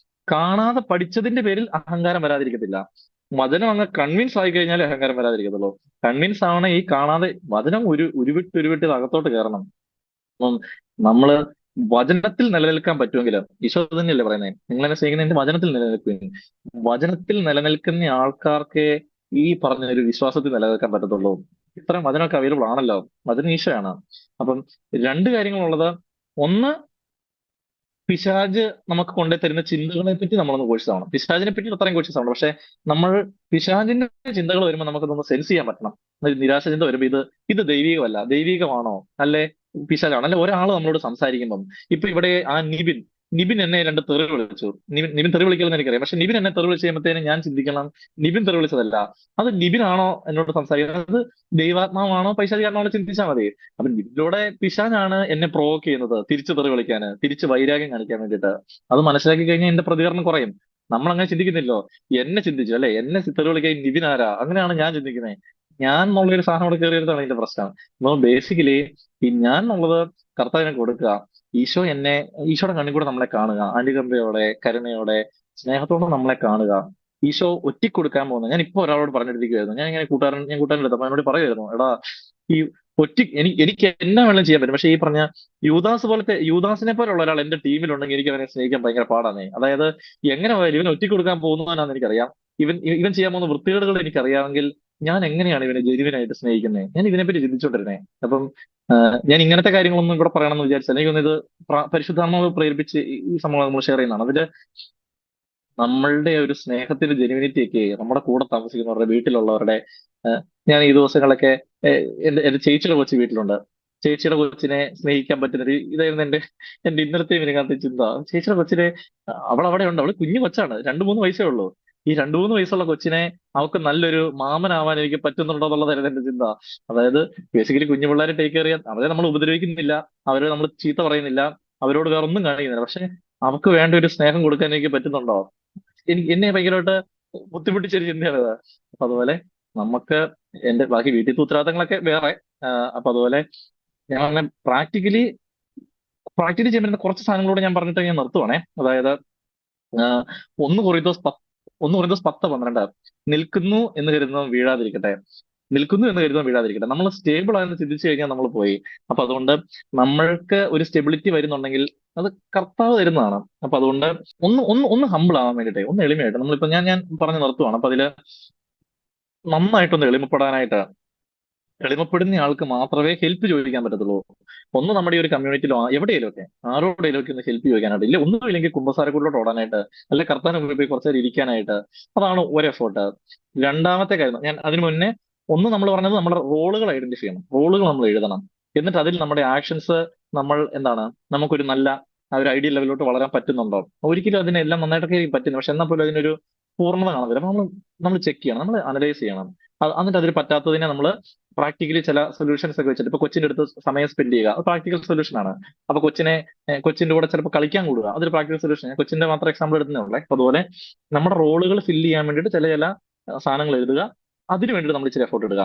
കാണാതെ പഠിച്ചതിന്റെ പേരിൽ അഹങ്കാരം വരാതിരിക്കത്തില്ല. വചനം അങ്ങ് കൺവിൻസ് ആയി കഴിഞ്ഞാലേ അഹങ്കാരം വരാതിരിക്കത്തുള്ളൂ. കൺവിൻസ് ആവണ ഈ കാണാതെ വചനം ഉരുവിട്ട് ഇത് അകത്തോട്ട് കയറണം. അപ്പം നമ്മള് വചനത്തിൽ നിലനിൽക്കാൻ പറ്റുമെങ്കിൽ, ഈശോ തന്നെയല്ലേ പറയുന്നത്, നിങ്ങൾ എന്നെ സ്നേഹിക്കുന്നതിന്റെ വചനത്തിൽ നിലനിൽക്കുകയും, വചനത്തിൽ നിലനിൽക്കുന്ന ആൾക്കാർക്ക് ഈ പറഞ്ഞ ഒരു വിശ്വാസത്തിൽ നിലനിൽക്കാൻ പറ്റത്തുള്ളൂ. ഇത്രയും വചനമൊക്കെ അവൈലബിൾ ആണല്ലോ, വചനം ഈശോയാണ്. അപ്പം രണ്ട് കാര്യങ്ങളുള്ളത്. ഒന്ന്, പിശാജ് നമുക്ക് കൊണ്ടു തരുന്ന ചിന്തകളെ പറ്റി നമ്മളൊന്ന് കോഴ്സ് ആവണം. പിശാജിനെ പറ്റി അത്രയും കോഴ്സ് ആവണം. പക്ഷെ നമ്മൾ പിശാജിന്റെ ചിന്തകൾ വരുമ്പോൾ നമുക്കതൊന്ന് സെൻസ് ചെയ്യാൻ പറ്റണം. ഒരു നിരാശ ചിന്ത വരുമ്പോൾ ഇത് ദൈവികമല്ല, ദൈവികമാണോ അല്ലെ പിശാചാണോ? അല്ലെ ഒരാൾ നമ്മളോട് സംസാരിക്കുമ്പം, ഇപ്പൊ ഇവിടെ ആ നിബിൻ എന്നെ രണ്ട് തെറി വിളിച്ചു. നിബിൻ തെറി വിളിക്കലെന്ന് എനിക്കറിയാം. പക്ഷെ നിബിൻ എന്നെ തെറി വിളിച്ച് കഴിയുമ്പോഴത്തേനും ഞാൻ ചിന്തിക്കണം, നിബിൻ തെറി വിളിച്ചതല്ല, അത് നിബിനാണോ എന്നോട് സംസാരിക്കുന്നത്, അത് ദൈവാത്മാവാണോ പൈശാചികാത്മാവാണോ ചിന്തിച്ചാൽ മതി. അപ്പൊ ഇതിലൂടെ പിശാനാണ് എന്നെ പ്രൊവോക്ക് ചെയ്യുന്നത്, തിരിച്ച് തെറി വിളിക്കാന്, തിരിച്ച് വൈരാഗ്യം കാണിക്കാൻ വേണ്ടിയിട്ട്. അത് മനസ്സിലാക്കി കഴിഞ്ഞാൽ എന്റെ പ്രതികരണം കുറയും. നമ്മൾ അങ്ങനെ ചിന്തിക്കുന്നില്ലോ, എന്നെ ചിന്തിച്ചു അല്ലെ, എന്നെ തെറി വിളിക്കാൻ നിബിൻ ആരാ, അങ്ങനെയാണ് ഞാൻ ചിന്തിക്കുന്നത്. ഞാൻ എന്നുള്ളൊരു സാധനം അവിടെ കയറിയതാണ് ഇതിന്റെ പ്രശ്നം. അപ്പൊ ബേസിക്കലി ഈ ഞാൻ എന്നുള്ളത് കർത്താവിനെ കൊടുക്കുക. ഈശോയുടെ കണ്ണിൽ കൂടെ നമ്മളെ കാണുക, അനുകമ്പയോടെ, കരുണയോടെ, സ്നേഹത്തോടെ നമ്മളെ കാണുക. ഈശോ ഒറ്റിക്കൊടുക്കാൻ പോകുന്നത്. ഞാൻ ഇപ്പൊ ഒരാളോട് പറഞ്ഞിരിക്കുകയായിരുന്നു, ഞാൻ കൂട്ടുകാരൻ്റെ അടുത്ത്, അപ്പൊ എന്നോട് പറയുമായിരുന്നു, എടാ ഈ എനിക്ക് എന്നാ വേണമെങ്കിലും ചെയ്യാൻ പറ്റും. പക്ഷെ ഈ പറഞ്ഞ യൂദാസിനെ പോലുള്ള ഒരാൾ എന്റെ ടീമിലുണ്ടെങ്കിൽ എനിക്ക് അവനെ സ്നേഹിക്കാൻ ഭയങ്കര പാടാണ്. അതായത് എങ്ങനെ പോയാലും ഇവൻ ഒറ്റിക്കൊടുക്കാൻ പോകുന്നവനാണെന്ന് എനിക്കറിയാം. ഇവൻ ചെയ്യാൻ പോകുന്ന വൃത്തികേടുകൾ എനിക്കറിയാമെങ്കിൽ ഞാൻ എങ്ങനെയാണ് ഇവനെ ജെനുവിനായിട്ട് സ്നേഹിക്കുന്നത്? ഞാൻ ഇതിനെപ്പറ്റി ചിന്തിച്ചോണ്ടിരുന്നേ. അപ്പം ഞാൻ ഇങ്ങനത്തെ കാര്യങ്ങളൊന്നും ഇവിടെ പറയണമെന്ന് വിചാരിച്ചാൽ എനിക്ക് തോന്നുന്നു ഇത് പരിശുദ്ധാത്മാവ് പ്രേരിപ്പിച്ച് ഈ സംഭവം നമ്മൾ ഷെയർ ചെയ്യുന്നതാണ്. അതില് നമ്മളുടെ ഒരു സ്നേഹത്തിന്റെ ജെനുവിനിറ്റി ഒക്കെ നമ്മുടെ കൂടെ താമസിക്കുന്നവരുടെ വീട്ടിലുള്ളവരുടെ ഞാൻ ഈ ദിവസങ്ങളൊക്കെ എന്റെ ചേച്ചിയുടെ കൊച്ചു വീട്ടിലുണ്ട്. ചേച്ചിയുടെ കൊച്ചിനെ സ്നേഹിക്കാൻ പറ്റുന്ന ഒരു ഇതായിരുന്നു എന്റെ ഇന്നലത്തെ മിനിങ്ങാത്ത ചിന്ത. ചേച്ചിയുടെ കൊച്ചിനെ അവൾ അവിടെ ഉണ്ട്, അവള് കുഞ്ഞു കൊച്ചാണ്, 2-3 വയസ്സേ ഉള്ളൂ. ഈ 2-3 വയസ്സുള്ള കൊച്ചിനെ അവൾക്ക് നല്ലൊരു മാമനാവാൻ എനിക്ക് പറ്റുന്നുണ്ടോ എന്നുള്ളതായിരുന്നു എന്റെ ചിന്ത. അതായത് ബേസിക്കലി കുഞ്ഞു പിള്ളേരെ ടേക്ക് കെയർ ചെയ്യാൻ, അവരെ നമ്മൾ ഉപദ്രവിക്കുന്നില്ല, അവരെ നമ്മൾ ചീത്ത പറയുന്നില്ല, അവരോട് വേറെ ഒന്നും കാണിക്കുന്നില്ല. പക്ഷെ അവർക്ക് വേണ്ട ഒരു സ്നേഹം കൊടുക്കാൻ എനിക്ക് പറ്റുന്നുണ്ടോ? എന്നെ ഭയങ്കരമായിട്ട് ബുദ്ധിമുട്ടിച്ചൊരു ചിന്തയാണിത്. അപ്പൊ അതുപോലെ നമുക്ക് എന്റെ ബാക്കി വീട്ടിലത്തെ ഉത്തരവാദിത്തങ്ങളൊക്കെ വേറെ. അപ്പൊ അതുപോലെ ഞാൻ അങ്ങനെ പ്രാക്ടിക്കലി ചെയ്യാൻ പറ്റുന്ന കുറച്ച് സാധനങ്ങളോട് ഞാൻ പറഞ്ഞിട്ട് ഞാൻ നിർത്തുവാണേ. അതായത് ആഹ് ഒന്ന് കൊറിന്തോസ് 10:12, നിൽക്കുന്നു എന്ന് കരുതുന്നവൻ വീഴാതിരിക്കട്ടെ. നിൽക്കുന്നു എന്ന് കരുതുന്നവൻ വീഴാതിരിക്കട്ടെ. നമ്മൾ സ്റ്റേബിൾ ആയെന്ന് ചിന്തിച്ചു കഴിഞ്ഞാൽ നമ്മൾ പോയി. അപ്പൊ അതുകൊണ്ട് നമ്മൾക്ക് ഒരു സ്റ്റെബിലിറ്റി വരുന്നുണ്ടെങ്കിൽ അത് കർത്താവ് തരുന്നതാണ്. അപ്പൊ അതുകൊണ്ട് ഒന്ന് ഹമ്പിൾ ആവാൻ വേണ്ടിട്ടെ, ഒന്ന് എളിമയായിട്ട് നമ്മളിപ്പോ ഞാൻ പറഞ്ഞു നിർത്തുവാണ്. അപ്പൊ അതില് നന്നായിട്ടൊന്ന് എളിമപ്പെടാനായിട്ട്, എളിമപ്പെടുന്ന ആൾക്ക് മാത്രമേ ഹെൽപ്പ് ചോദിക്കാൻ പറ്റത്തുള്ളൂ. ഒന്ന് നമ്മുടെ ഈ ഒരു കമ്മ്യൂണിറ്റിയിലോ എവിടെയെങ്കിലും ഒക്കെ ആരോടെങ്കിലും ഒക്കെ ഒന്ന് ഹെൽപ്പ് ചോദിക്കാനായിട്ട്, ഇല്ല ഒന്നുമില്ലെങ്കിൽ കുമ്പസാരക്കൂടിലോട്ട് ഓടാനായിട്ട്, അല്ലെ കർത്താവിന് മുമ്പിൽ പോയി കുറച്ച് നേരം ഇരിക്കാനായിട്ട്, അതാണ് ഒരു എഫേർട്ട്. രണ്ടാമത്തെ കാര്യം, ഞാൻ അതിനു മുന്നേ നമ്മൾ പറഞ്ഞത് നമ്മുടെ റോളുകൾ ഐഡന്റിഫൈ ചെയ്യണം, റോളുകൾ നമ്മൾ എഴുതണം. എന്നിട്ട് അതിൽ നമ്മുടെ ആക്ഷൻസ് നമ്മൾ എന്താണ്, നമുക്കൊരു നല്ല ആ ഒരു ഐഡിയൽ ലെവലിലോട്ട് വളരാൻ പറ്റുന്നുണ്ടോ? ഒരിക്കലും അതിനെല്ലാം നന്നായിട്ടൊക്കെ ആയിരിക്കും പറ്റുന്നത്. പക്ഷെ എന്നാൽ പോലും അതിനൊരു പൂർണ്ണത കാണത്തില്ല. അപ്പൊ നമ്മൾ ചെക്ക് ചെയ്യണം, നമ്മൾ അനലൈസ് ചെയ്യണം. എന്നിട്ട് അതിൽ പറ്റാത്തതിനെ നമ്മൾ പ്രാക്ടിക്കലി ചില സൊല്യൂഷൻസ് ഒക്കെ വെച്ചിട്ട്, ഇപ്പൊ കൊച്ചിന്റെ അടുത്ത് സമയം സ്പെൻഡ് ചെയ്യുക, അത് പ്രാക്ടിക്കൽ സൊല്യൂഷൻ ആണ്. അപ്പൊ കൊച്ചിന്റെ കൂടെ ചിലപ്പോൾ കളിക്കാൻ കൂടുക, അതൊരു പ്രാക്ടിക്കൽ സൊല്യൂഷൻ. ഞാൻ കൊച്ചിന്റെ മാത്രം എക്സാമ്പിൾ എടുത്തേ ഉള്ളേ. അപ്പൊ അതുപോലെ നമ്മുടെ റോളുകൾ ഫില്ല് ചെയ്യാൻ വേണ്ടിയിട്ട് ചില ചില സാധനങ്ങൾ എഴുതുക, അതിനു വേണ്ടിയിട്ട് നമ്മൾ ഇച്ചിരി എഫോർട്ട് ഇടുക.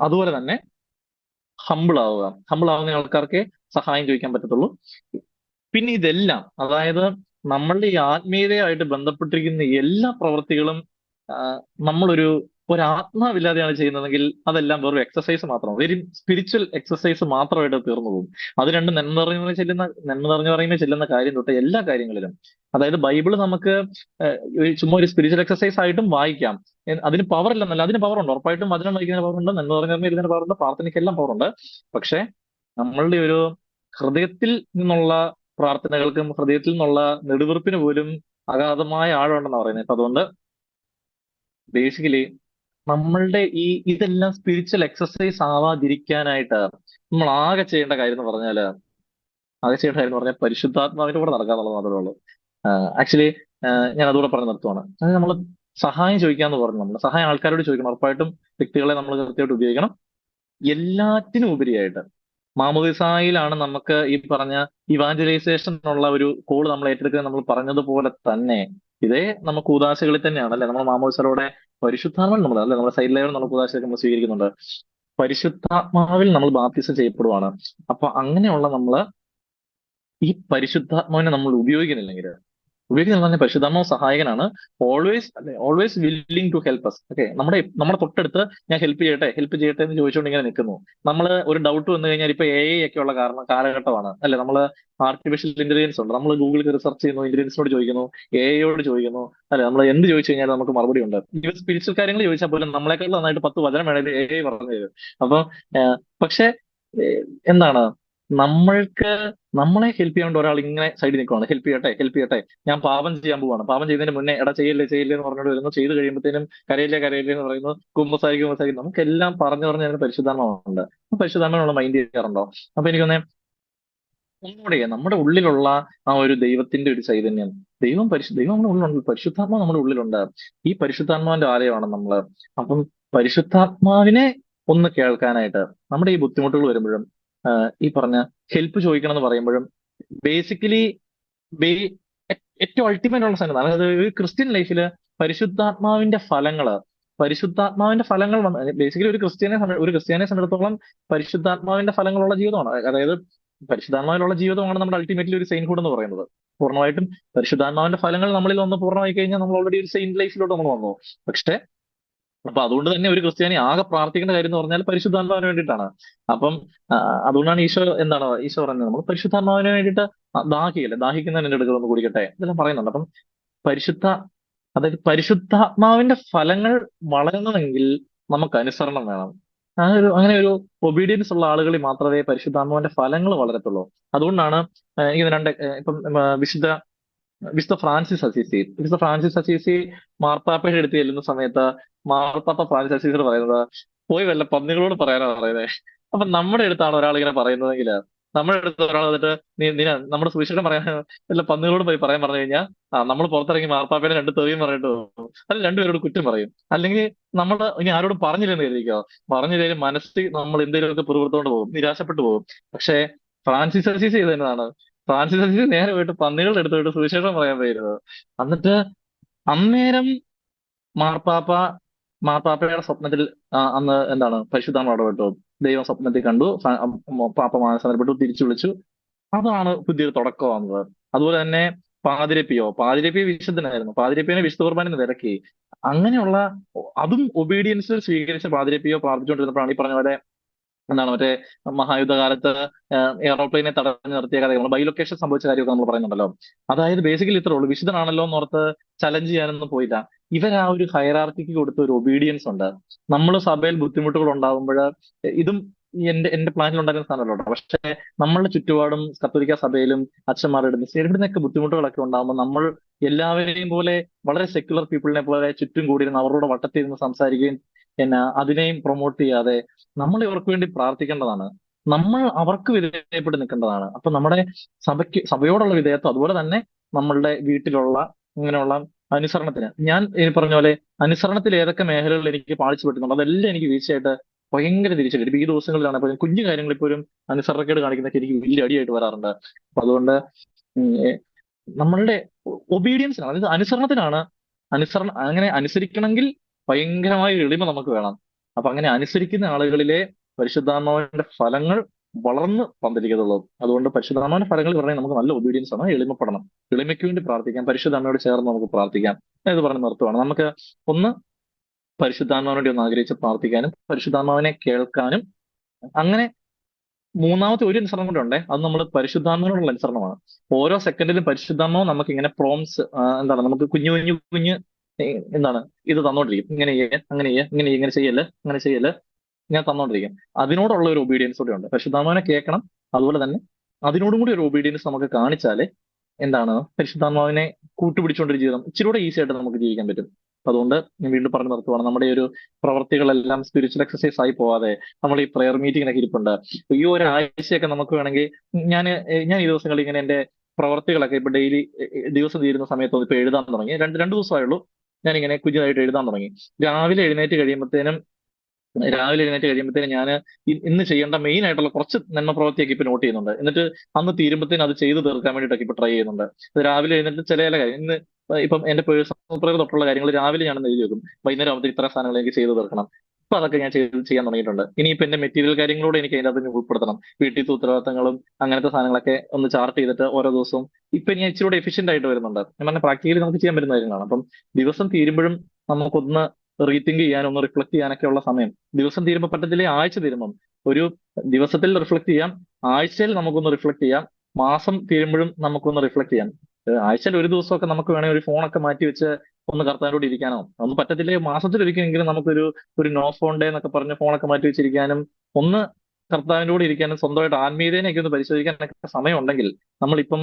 അതുപോലെ തന്നെ ഹമ്പിൾ ആവുന്ന ആൾക്കാർക്ക് സഹായം ചോദിക്കാൻ പറ്റത്തുള്ളൂ. പിന്നെ ഇതെല്ലാം, അതായത് നമ്മളുടെ ഈ ആത്മീയതയായിട്ട് ബന്ധപ്പെട്ടിരിക്കുന്ന എല്ലാ പ്രവൃത്തികളും ആ, നമ്മളൊരു ആത്മാവില്ലാതെയാണ് ചെയ്യുന്നതെങ്കിൽ അതെല്ലാം വെറും എക്സസൈസ് മാത്രമാണ്, വെരി സ്പിരിച്വൽ എക്സസൈസ് മാത്രമായിട്ട് തീർന്നു പോകും. അത് രണ്ടും നന്മ നിറഞ്ഞു പറയുന്ന ചെല്ലുന്ന കാര്യം തൊട്ട് എല്ലാ കാര്യങ്ങളിലും, അതായത് ബൈബിള് നമുക്ക് ചുമ്മാ ഒരു സ്പിരിച്വൽ എക്സസൈസ് ആയിട്ടും വായിക്കാം. അതിന് പവർ ഇല്ലെന്നല്ല, അതിന് പവർ ഉണ്ട്, ഉറപ്പായിട്ടും വചനം വായിക്കുന്നതിന് പവർ ഉണ്ട്, നന്മ പറഞ്ഞ പവർ ഉണ്ട്, പ്രാർത്ഥനയ്ക്കെല്ലാം പവർ ഉണ്ട്. പക്ഷെ നമ്മളുടെ ഒരു ഹൃദയത്തിൽ നിന്നുള്ള പ്രാർത്ഥനകൾക്കും ഹൃദയത്തിൽ നിന്നുള്ള നെടുവീർപ്പിന് പോലും അഗാധമായ ആഴമുണ്ടെന്ന് പറയുന്നത്. അപ്പൊ അതുകൊണ്ട് ബേസിക്കലി നമ്മളുടെ ഇതെല്ലാം സ്പിരിച്വൽ എക്സസൈസ് ആവാതിരിക്കാനായിട്ട് നമ്മൾ ആകെ ചെയ്യേണ്ട കാര്യം എന്ന് പറഞ്ഞാൽ പരിശുദ്ധാത്മാവിന്റെ കൂടെ നടക്കുക എന്നുള്ളത് മാത്രമേ ഉള്ളൂ. ആക്ച്വലി ഞാൻ അതുകൂടെ പറഞ്ഞ് നിർത്തുവാണ്. അതായത് നമ്മൾ സഹായം ചോദിക്കാന്ന് പറഞ്ഞു, നമ്മൾ സഹായം ആൾക്കാരോട് ചോദിക്കണം. ഉറപ്പായിട്ടും വ്യക്തികളെ നമ്മൾ കൃത്യമായിട്ട് ഉപയോഗിക്കണം. എല്ലാറ്റിനും ഉപരിയായിട്ട് മാമോദിസായിലാണ് നമുക്ക് ഈ പറഞ്ഞ ഇവാഞ്ചലൈസേഷൻ ഉള്ള ഒരു കോള് നമ്മൾ ഏറ്റെടുക്കുന്നത്. നമ്മൾ പറഞ്ഞതുപോലെ തന്നെ ഇതേ നമുക്ക് ഉദാശകളിൽ തന്നെയാണ് അല്ലെ, നമ്മൾ മാമോദിസയിലൂടെ പരിശുദ്ധാത്മാവിൽ നമ്മൾ അല്ലെ, നമ്മുടെ സൈഡ് ലെവൽ നമ്മൾ ഉദാശയൊക്കെ നമ്മൾ സ്വീകരിക്കുന്നുണ്ട്. പരിശുദ്ധാത്മാവിൽ നമ്മൾ ബാപ്തിസം ചെയ്യപ്പെടുവാണ്. അപ്പൊ അങ്ങനെയുള്ള നമ്മള് ഈ പരിശുദ്ധാത്മാവിനെ നമ്മൾ ഉപയോഗിക്കുന്നില്ല, പരിശുദ്ധാത്മാവ് സഹായകനാണ്. Always willing to help us. Okay, നമ്മുടെ തൊട്ടടുത്ത് ഞാൻ ഹെൽപ്പ് ചെയ്യട്ടെ എന്ന് ചോദിച്ചുകൊണ്ട് ഇങ്ങനെ നിൽക്കുന്നു. നമ്മൾ ഒരു ഡൗട്ട് വന്നു കഴിഞ്ഞാൽ ഇപ്പൊ AI ഒക്കെ ഉള്ള കാലഘട്ടമാണ് അല്ലെ, നമ്മൾ ആർട്ടിഫിഷ്യൽ ഇന്റലിജൻസ് ഉണ്ട്, നമ്മൾ ഗൂഗിളിൽ റിസർച്ച് ചെയ്യുന്നു, ഇന്റലിജൻസിനോട് ചോദിക്കുന്നു, AI ചോദിക്കുന്നു അല്ലെ, നമ്മൾ എന്ത് ചോദിച്ചു കഴിഞ്ഞാൽ നമുക്ക് മറുപടി ഉണ്ട്. ഈവൻ സ്പിരിച്വൽ കാര്യങ്ങൾ ചോദിച്ചാൽ പോലും നമ്മളെക്കാൾ നന്നായിട്ട് 10 വചനം വേണേലും AI പറഞ്ഞു തരും. അപ്പൊ പക്ഷെ എന്താണ്, നമ്മൾക്ക് നമ്മളെ ഹെൽപ്പ് ചെയ്യാണ്ട് ഒരാൾ ഇങ്ങനെ സൈഡിൽ നിൽക്കുവാണ്, ഹെൽപ്പ് ചെയ്യട്ടെ, ഞാൻ പാപം ചെയ്യാൻ പോവാണ്, പാപം ചെയ്യുന്നതിന് മുന്നേ എടാ ചെയ്യല്ലേ എന്ന് പറഞ്ഞുകൊണ്ട് വരുന്നു, ചെയ്ത് കഴിയുമ്പോഴത്തേനും കരയില്ലേ എന്ന് പറയുന്നു, കുമ്പസാരിക്കും. നമുക്കെല്ലാം പറഞ്ഞു അതിന് പരിശുദ്ധാത്മാവുണ്ട്. പരിശുദ്ധാത്മാവിനുള്ള മൈൻഡ് ചെയ്യാറുണ്ടോ? അപ്പൊ എനിക്കൊന്നേ ഒന്നുകൂടെ നമ്മുടെ ഉള്ളിലുള്ള ആ ഒരു ദൈവത്തിന്റെ ഒരു ചൈതന്യം, ദൈവം നമ്മുടെ ഉള്ളിലുണ്ട്, പരിശുദ്ധാത്മാവ് നമ്മുടെ ഉള്ളിലുണ്ട്. ഈ പരിശുദ്ധാത്മാവിന്റെ ആലയമാണ് നമ്മള്. അപ്പം പരിശുദ്ധാത്മാവിനെ ഒന്ന് കേൾക്കാനായിട്ട് നമ്മുടെ ഈ ബുദ്ധിമുട്ടുകൾ വരുമ്പോഴും ഈ പറഞ്ഞ ഹെൽപ്പ് ചോദിക്കണം എന്ന് പറയുമ്പോഴും ബേസിക്കലി ഏറ്റവും അൾട്ടിമേറ്റ് ഉള്ള സംഗതി, അതായത് ഒരു ക്രിസ്ത്യൻ ലൈഫില് പരിശുദ്ധാത്മാവിന്റെ ഫലങ്ങൾ ബേസിക്കലി ഒരു ക്രിസ്ത്യാനിയെ സംബന്ധിച്ചിടത്തോളം പരിശുദ്ധാത്മാവിന്റെ ഫലങ്ങളുള്ള ജീവിതമാണ്. അതായത് പരിശുദ്ധാത്മാവിലുള്ള ജീവിതമാണ് നമ്മുടെ അൾട്ടിമേറ്റ്ലി ഒരു സെയിൻഹുഡ് എന്ന് പറയുന്നത്. പൂർണ്ണമായിട്ടും പരിശുദ്ധാത്മാവിന്റെ ഫലങ്ങൾ നമ്മളിൽ വന്ന് പൂർണ്ണമായി കഴിഞ്ഞാൽ നമ്മൾ ഓൾറെഡി ഒരു സെയിന്റ് ലൈഫിലോട്ട് നമ്മൾ വന്നു. പക്ഷെ അപ്പൊ അതുകൊണ്ട് തന്നെ ഒരു ക്രിസ്ത്യാനി ആകെ പ്രാർത്ഥിക്കേണ്ട കാര്യം എന്ന് പറഞ്ഞാൽ പരിശുദ്ധാത്മാവിന് വേണ്ടിയിട്ടാണ്. അപ്പം അതുകൊണ്ടാണ് ഈശോ പറഞ്ഞത് നമ്മൾ പരിശുദ്ധാത്മാവിന് വേണ്ടിയിട്ട് ദാഹിക്കുന്നതിന് എന്റെ അടുക്കൽ ഒന്ന് കുടിക്കട്ടെ, ഇതെല്ലാം പറയുന്നുണ്ട്. അപ്പം പരിശുദ്ധ അതായത് പരിശുദ്ധാത്മാവിന്റെ ഫലങ്ങൾ വളരണമെങ്കിൽ നമുക്ക് അനുസരണം വേണം. അങ്ങനെ ഒരു ഒബീഡിയൻസ് ഉള്ള ആളുകളിൽ മാത്രമേ പരിശുദ്ധാത്മാവിന്റെ ഫലങ്ങൾ വളരത്തുള്ളൂ. അതുകൊണ്ടാണ് ഇങ്ങനെ ഇപ്പം വിശുദ്ധ ഫ്രാൻസിസ് അസീസി മാർപ്പാപ്പയുടെ അടുത്ത് ചെല്ലുന്ന സമയത്ത് മാർപ്പാപ്പ ഫ്രാൻസിസ് അസീസിയോട് പറയുന്നത് പോയി വല്ല പന്നികളോട് പറയാനാ പറയുന്നത്. അപ്പൊ നമ്മുടെ അടുത്താണ് ഒരാൾ ഇങ്ങനെ പറയുന്നതെങ്കിൽ, നമ്മുടെ അടുത്ത് ഒരാൾ വന്നിട്ട് നമ്മുടെ സുവിശേഷം പറയാൻ വല്ല പന്നികളോട് പോയി പറയാൻ പറഞ്ഞു കഴിഞ്ഞാൽ നമ്മൾ പുറത്തിറങ്ങി മാർപ്പാപ്പയുടെ 2 തെറിയും പറഞ്ഞിട്ട് പോകും, അല്ലെങ്കിൽ രണ്ടുപേരോട് കുറ്റം പറയും. അല്ലെങ്കിൽ നമ്മൾ ഇനി ആരോടും പറഞ്ഞില്ലെന്ന് കരുതിക്കോ, പറഞ്ഞില്ലെങ്കിലും മനസ്സിൽ നമ്മൾ എന്തെങ്കിലുമൊക്കെ പിറുപിറുത്തോണ്ട് പോകും, നിരാശപ്പെട്ടു പോകും. പക്ഷേ ഫ്രാൻസിസ് അസീസി ചെയ്തതാണ്, ഫ്രാൻസിസ് അസീസി നേരെ പോയിട്ട് പന്നികളുടെ അടുത്ത് പോയിട്ട് സുവിശേഷം പറയാൻ പോയിരുന്നത്. എന്നിട്ട് അന്നേരം മാർപ്പാപ്പ മാർപ്പാപ്പയുടെ സ്വപ്നത്തിൽ അന്ന് പരിശുദ്ധാത്മാവ് ഇടപെട്ടു. ദൈവം സ്വപ്നത്തിൽ കണ്ടു, പാപ്പ മാനസാന്തരപ്പെട്ടു, തിരിച്ചു വിളിച്ചു. അതാണ് പുതിയൊരു തുടക്കമാകുന്നത്. അതുപോലെ തന്നെ പാതിരപ്പി വിശുദ്ധനായിരുന്നു, പാതിരപ്പിയെ വിശുദ്ധ കുർബാന വിലക്കി. അങ്ങനെയുള്ള അതും ഒബീഡിയൻസ് സ്വീകരിച്ച പാതിരപ്പിയോ പ്രാർത്ഥിച്ചുകൊണ്ടിരുന്നപ്പോഴാണ് ഈ പറഞ്ഞ പോലെ മറ്റേ മഹായുദ്ധകാലത്ത് എയറോപ്ലെയിനെ തടഞ്ഞു നിർത്തിയ കഥ, നമ്മൾ ബൈലൊക്കേഷൻ സംഭവിച്ച കാര്യമൊക്കെ നമ്മൾ പറയുന്നുണ്ടല്ലോ. അതായത് ബേസിക്കലി ഇത്രേ ഉള്ളൂ, വിശുദ്ധനാണല്ലോ എന്നോർത്ത് ചലഞ്ച് ചെയ്യാനൊന്നും പോയില്ല. ഇവർ ആ ഒരു ഹയറാർക്കിക്ക് കൊടുത്ത ഒരു ഒബീഡിയൻസ് ഉണ്ട്. നമ്മൾ സഭയിൽ ബുദ്ധിമുട്ടുകൾ ഉണ്ടാകുമ്പോൾ ഇതും എന്റെ പ്ലാനിൽ ഉണ്ടായിരുന്ന സാധനമല്ലോ. പക്ഷെ നമ്മളുടെ ചുറ്റുപാടും കത്തോലിക്ക സഭയിലും അച്ഛന്മാരുടെ ഇവിടുന്നൊക്കെ ബുദ്ധിമുട്ടുകളൊക്കെ ഉണ്ടാകുമ്പോൾ നമ്മൾ എല്ലാവരെയും പോലെ വളരെ സെക്യുലർ പീപ്പിളിനെ പോലെ ചുറ്റും കൂടിയിരുന്ന് അവരോട് വട്ടത്തിരുന്ന് സംസാരിക്കുകയും അതിനെയും പ്രൊമോട്ട് ചെയ്യാതെ നമ്മൾ ഇവർക്ക് വേണ്ടി പ്രാർത്ഥിക്കേണ്ടതാണ്. നമ്മൾ അവർക്ക് വിധേയപ്പെട്ട് നിൽക്കേണ്ടതാണ്. അപ്പൊ നമ്മുടെ സഭയോടുള്ള വിധേയത്വം, അതുപോലെ തന്നെ നമ്മളുടെ വീട്ടിലുള്ള ഇങ്ങനെയുള്ള അനുസരണത്തിന്, ഞാൻ ഈ പറഞ്ഞ പോലെ അനുസരണത്തിൽ ഏതൊക്കെ മേഖലകളിൽ എനിക്ക് പാളിച്ചു പറ്റുന്നുണ്ട് അതെല്ലാം എനിക്ക് വീഴ്ചയായിട്ട് ഭയങ്കര തിരിച്ചടി. ഇപ്പൊ ഈ ദിവസങ്ങളിലാണ് പോലും കുഞ്ഞു കാര്യങ്ങളിൽ പോലും അനുസരണക്കേട് കാണിക്കുന്നതൊക്കെ എനിക്ക് വലിയ അടിയായിട്ട് വരാറുണ്ട്. അപ്പൊ അതുകൊണ്ട് ഉം, ഏ, നമ്മളുടെ ഒബീഡിയൻസിനാണ്, അതായത് അനുസരണത്തിനാണ്. അങ്ങനെ അനുസരിക്കണമെങ്കിൽ ഭയങ്കരമായ എളിമ നമുക്ക് വേണം. അപ്പൊ അങ്ങനെ അനുസരിക്കുന്ന ആളുകളിലെ പരിശുദ്ധാത്മാവിന്റെ ഫലങ്ങൾ വളർന്ന് പന്തലിക്കത്തുള്ളൂ. അതുകൊണ്ട് പരിശുദ്ധാത്മാവിന്റെ ഫലങ്ങൾ പറഞ്ഞാൽ നമുക്ക് നല്ല ഒബീഡിയൻസ് ആണ്, എളിമപ്പെടണം. എളിമയ്ക്ക് വേണ്ടി പ്രാർത്ഥിക്കാം, പരിശുദ്ധാത്മായോട് ചേർന്ന് നമുക്ക് പ്രാർത്ഥിക്കാം. ഞാൻ ഇത് പറഞ്ഞ് നിർത്തുവാണ്. നമുക്ക് ഒന്ന് പരിശുദ്ധാത്മാവിനെ വേണ്ടി ഒന്ന് ആഗ്രഹിച്ച് പ്രാർത്ഥിക്കാനും പരിശുദ്ധാത്മാവിനെ കേൾക്കാനും. അങ്ങനെ മൂന്നാമത്തെ ഒരു അനുസരണം കൂടെ ഉണ്ടേ, അത് നമ്മൾ പരിശുദ്ധാത്മാവിനോടുള്ള അനുസരണമാണ്. ഓരോ സെക്കൻഡിലും പരിശുദ്ധാത്മാവ് നമുക്ക് ഇങ്ങനെ പ്രോംസ്, എന്താണ്, നമുക്ക് കുഞ്ഞു കുഞ്ഞു കുഞ്ഞ് എന്താണ് ഇത് തന്നോണ്ടിരിക്കും. ഇങ്ങനെ ചെയ്യേ, അങ്ങനെ ചെയ്യേ, ഇങ്ങനെ ചെയ്യല്, അങ്ങനെ ചെയ്യല്, ഇങ്ങനെ തന്നോണ്ടിരിക്കും. അതിനോടുള്ള ഒരു ഒബീഡിയൻസ് കൂടെ ഉണ്ട്. പരിശുദ്ധാത്മാവിനെ കേൾക്കണം, അതുപോലെ തന്നെ അതിനോടും കൂടി ഒരു ഒബീഡിയൻസ് നമുക്ക് കാണിച്ചാല് എന്താണ്, പരിശുദ്ധാത്മാവിനെ കൂട്ടുപിടിച്ചുകൊണ്ടൊരു ജീവിതം ഇച്ചിരി കൂടെ ഈസി ആയിട്ട് നമുക്ക് ജീവിക്കാൻ പറ്റും. അപ്പൊ അതുകൊണ്ട് ഞാൻ വീണ്ടും പറഞ്ഞു നിർത്തുവാണ്, നമ്മുടെ ഈ ഒരു പ്രവർത്തികളെല്ലാം സ്പിരിച്വൽ എക്സസൈസ് ആയി പോവാതെ നമ്മൾ ഈ പ്രെയർ മീറ്റിങ്ങിനൊക്കെ ഇരിപ്പുണ്ട്. ഈ ഒരാഴ്ചയൊക്കെ നമുക്ക് വേണമെങ്കിൽ, ഞാൻ ഈ ദിവസങ്ങളിൽ ഇങ്ങനെ എന്റെ പ്രവർത്തികളൊക്കെ ഇപ്പൊ ഡെയിലി ദിവസം തീരുന്ന സമയത്ത് ഇപ്പൊ എഴുതാൻ തുടങ്ങി. രണ്ടു ദിവസമായുള്ളൂ ഞാനിങ്ങനെ കുഞ്ഞതായിട്ട് എഴുതാൻ തുടങ്ങി. രാവിലെ എഴുന്നേറ്റ് കഴിയുമ്പോഴത്തേനും ഞാൻ ഇന്ന് ചെയ്യേണ്ട മെയിൻ ആയിട്ടുള്ള കുറച്ച് നന്മ പ്രവൃത്തിയൊക്കെ ഇപ്പൊ നോട്ട് ചെയ്യുന്നുണ്ട്. എന്നിട്ട് അന്ന് തീരുമ്പോഴത്തേനും അത് ചെയ്തു തീർക്കാൻ വേണ്ടിയിട്ടൊക്കെ ഇപ്പൊ ട്രൈ ചെയ്യുന്നുണ്ട്. അത് രാവിലെ എഴുന്നേറ്റ് ചില കാര്യം ഇന്ന് ഇപ്പം എന്റെ പേഴ്സണൽ പ്രയർ തൊട്ടുള്ള കാര്യങ്ങൾ രാവിലെ ഞാനൊന്ന് എഴുതി വെക്കും. വൈകുന്നേരം ആകുമ്പോൾ ഇത്ര സാധനങ്ങൾ എനിക്ക് ചെയ്തു തീർക്കണം. അപ്പൊ അതൊക്കെ ഞാൻ ചെയ്യാൻ തുടങ്ങിയിട്ടുണ്ട്. ഇനിയിപ്പോ എന്റെ മെറ്റീരിയൽ കാര്യങ്ങളോട് എനിക്ക് അതിനകത്ത് തന്നെ ഉൾപ്പെടുത്തണം. വീട്ടിലത്തെ ഉത്തരവാദിത്തങ്ങളും അങ്ങനത്തെ സാധനങ്ങളൊക്കെ ഒന്ന് ചാർട്ട് ചെയ്തിട്ട് ഓരോ ദിവസവും ഇപ്പൊ ഞാൻ ഇച്ചിരി കൂടെ എഫിഷ്യന്റ് ആയിട്ട് വരുന്നുണ്ട്. ഞാൻ പറഞ്ഞ പ്രാക്ടിക്കലി നമുക്ക് ചെയ്യാൻ പറ്റുന്ന കാര്യങ്ങളാണ്. അപ്പം ദിവസം തീരുമ്പോഴും നമുക്കൊന്ന് റീതിങ്ക് ചെയ്യാനും ഒന്ന് റിഫ്ലക്ട് ചെയ്യാനൊക്കെ ഉള്ള സമയം. ദിവസം തീരുമ്പോൾ പറ്റത്തില്ലേ, ആഴ്ച തീരുമ്പം ഒരു ദിവസത്തിൽ റിഫ്ലക്ട് ചെയ്യാം, ആഴ്ചയിൽ നമുക്കൊന്ന് റിഫ്ലക്ട് ചെയ്യാം, മാസം തീരുമ്പോഴും നമുക്കൊന്ന് റിഫ്ലക്ട് ചെയ്യാം. ആഴ്ചയിൽ ഒരു ദിവസമൊക്കെ നമുക്ക് വേണമെങ്കിൽ ഒരു ഫോണൊക്കെ മാറ്റി വെച്ച് ഒന്ന് കർത്താനോട് ഇരിക്കാനോ, ഒന്നും പറ്റത്തില്ലേ മാസത്തിൽ ഒരിക്കലെങ്കിലും ഒരു നോ ഫോൺ ഡേ എന്നൊക്കെ പറഞ്ഞ് ഫോണൊക്കെ മാറ്റി വെച്ചിരിക്കാനും, ഒന്ന് കർത്താവിന്റെ കൂടെ ഇരിക്കാനും, സ്വന്തമായിട്ട് ആത്മീയതേനെയൊക്കെ ഒന്ന് പരിശോധിക്കാനൊക്കെ സമയം ഉണ്ടെങ്കിൽ നമ്മളിപ്പം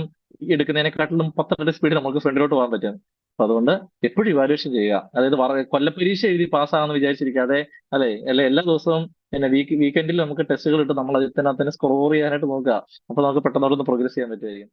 എടുക്കുന്നതിനെക്കാട്ടിലും 10 സ്പീഡ് നമുക്ക് ഫ്രണ്ടിലോട്ട് പോകാൻ പറ്റും. അപ്പൊ അതുകൊണ്ട് എപ്പോഴും ഇവാലുവേഷൻ ചെയ്യുക. അതായത് കൊല്ലപ്പരീക്ഷ എഴുതി പാസ്സാകാന്ന് വിചാരിച്ചിരിക്കാതെ, അല്ലെ എല്ലാ ദിവസവും പിന്നെ വീക്കെൻഡിൽ നമുക്ക് ടെസ്റ്റുകൾ ഇട്ട് നമ്മൾ അതിനകത്ത് തന്നെ സ്കോർ ചെയ്യാനായിട്ട് നോക്കുക. അപ്പൊ നമുക്ക് പെട്ടെന്ന് പ്രോഗ്രസ് ചെയ്യാൻ പറ്റുമായിരിക്കും.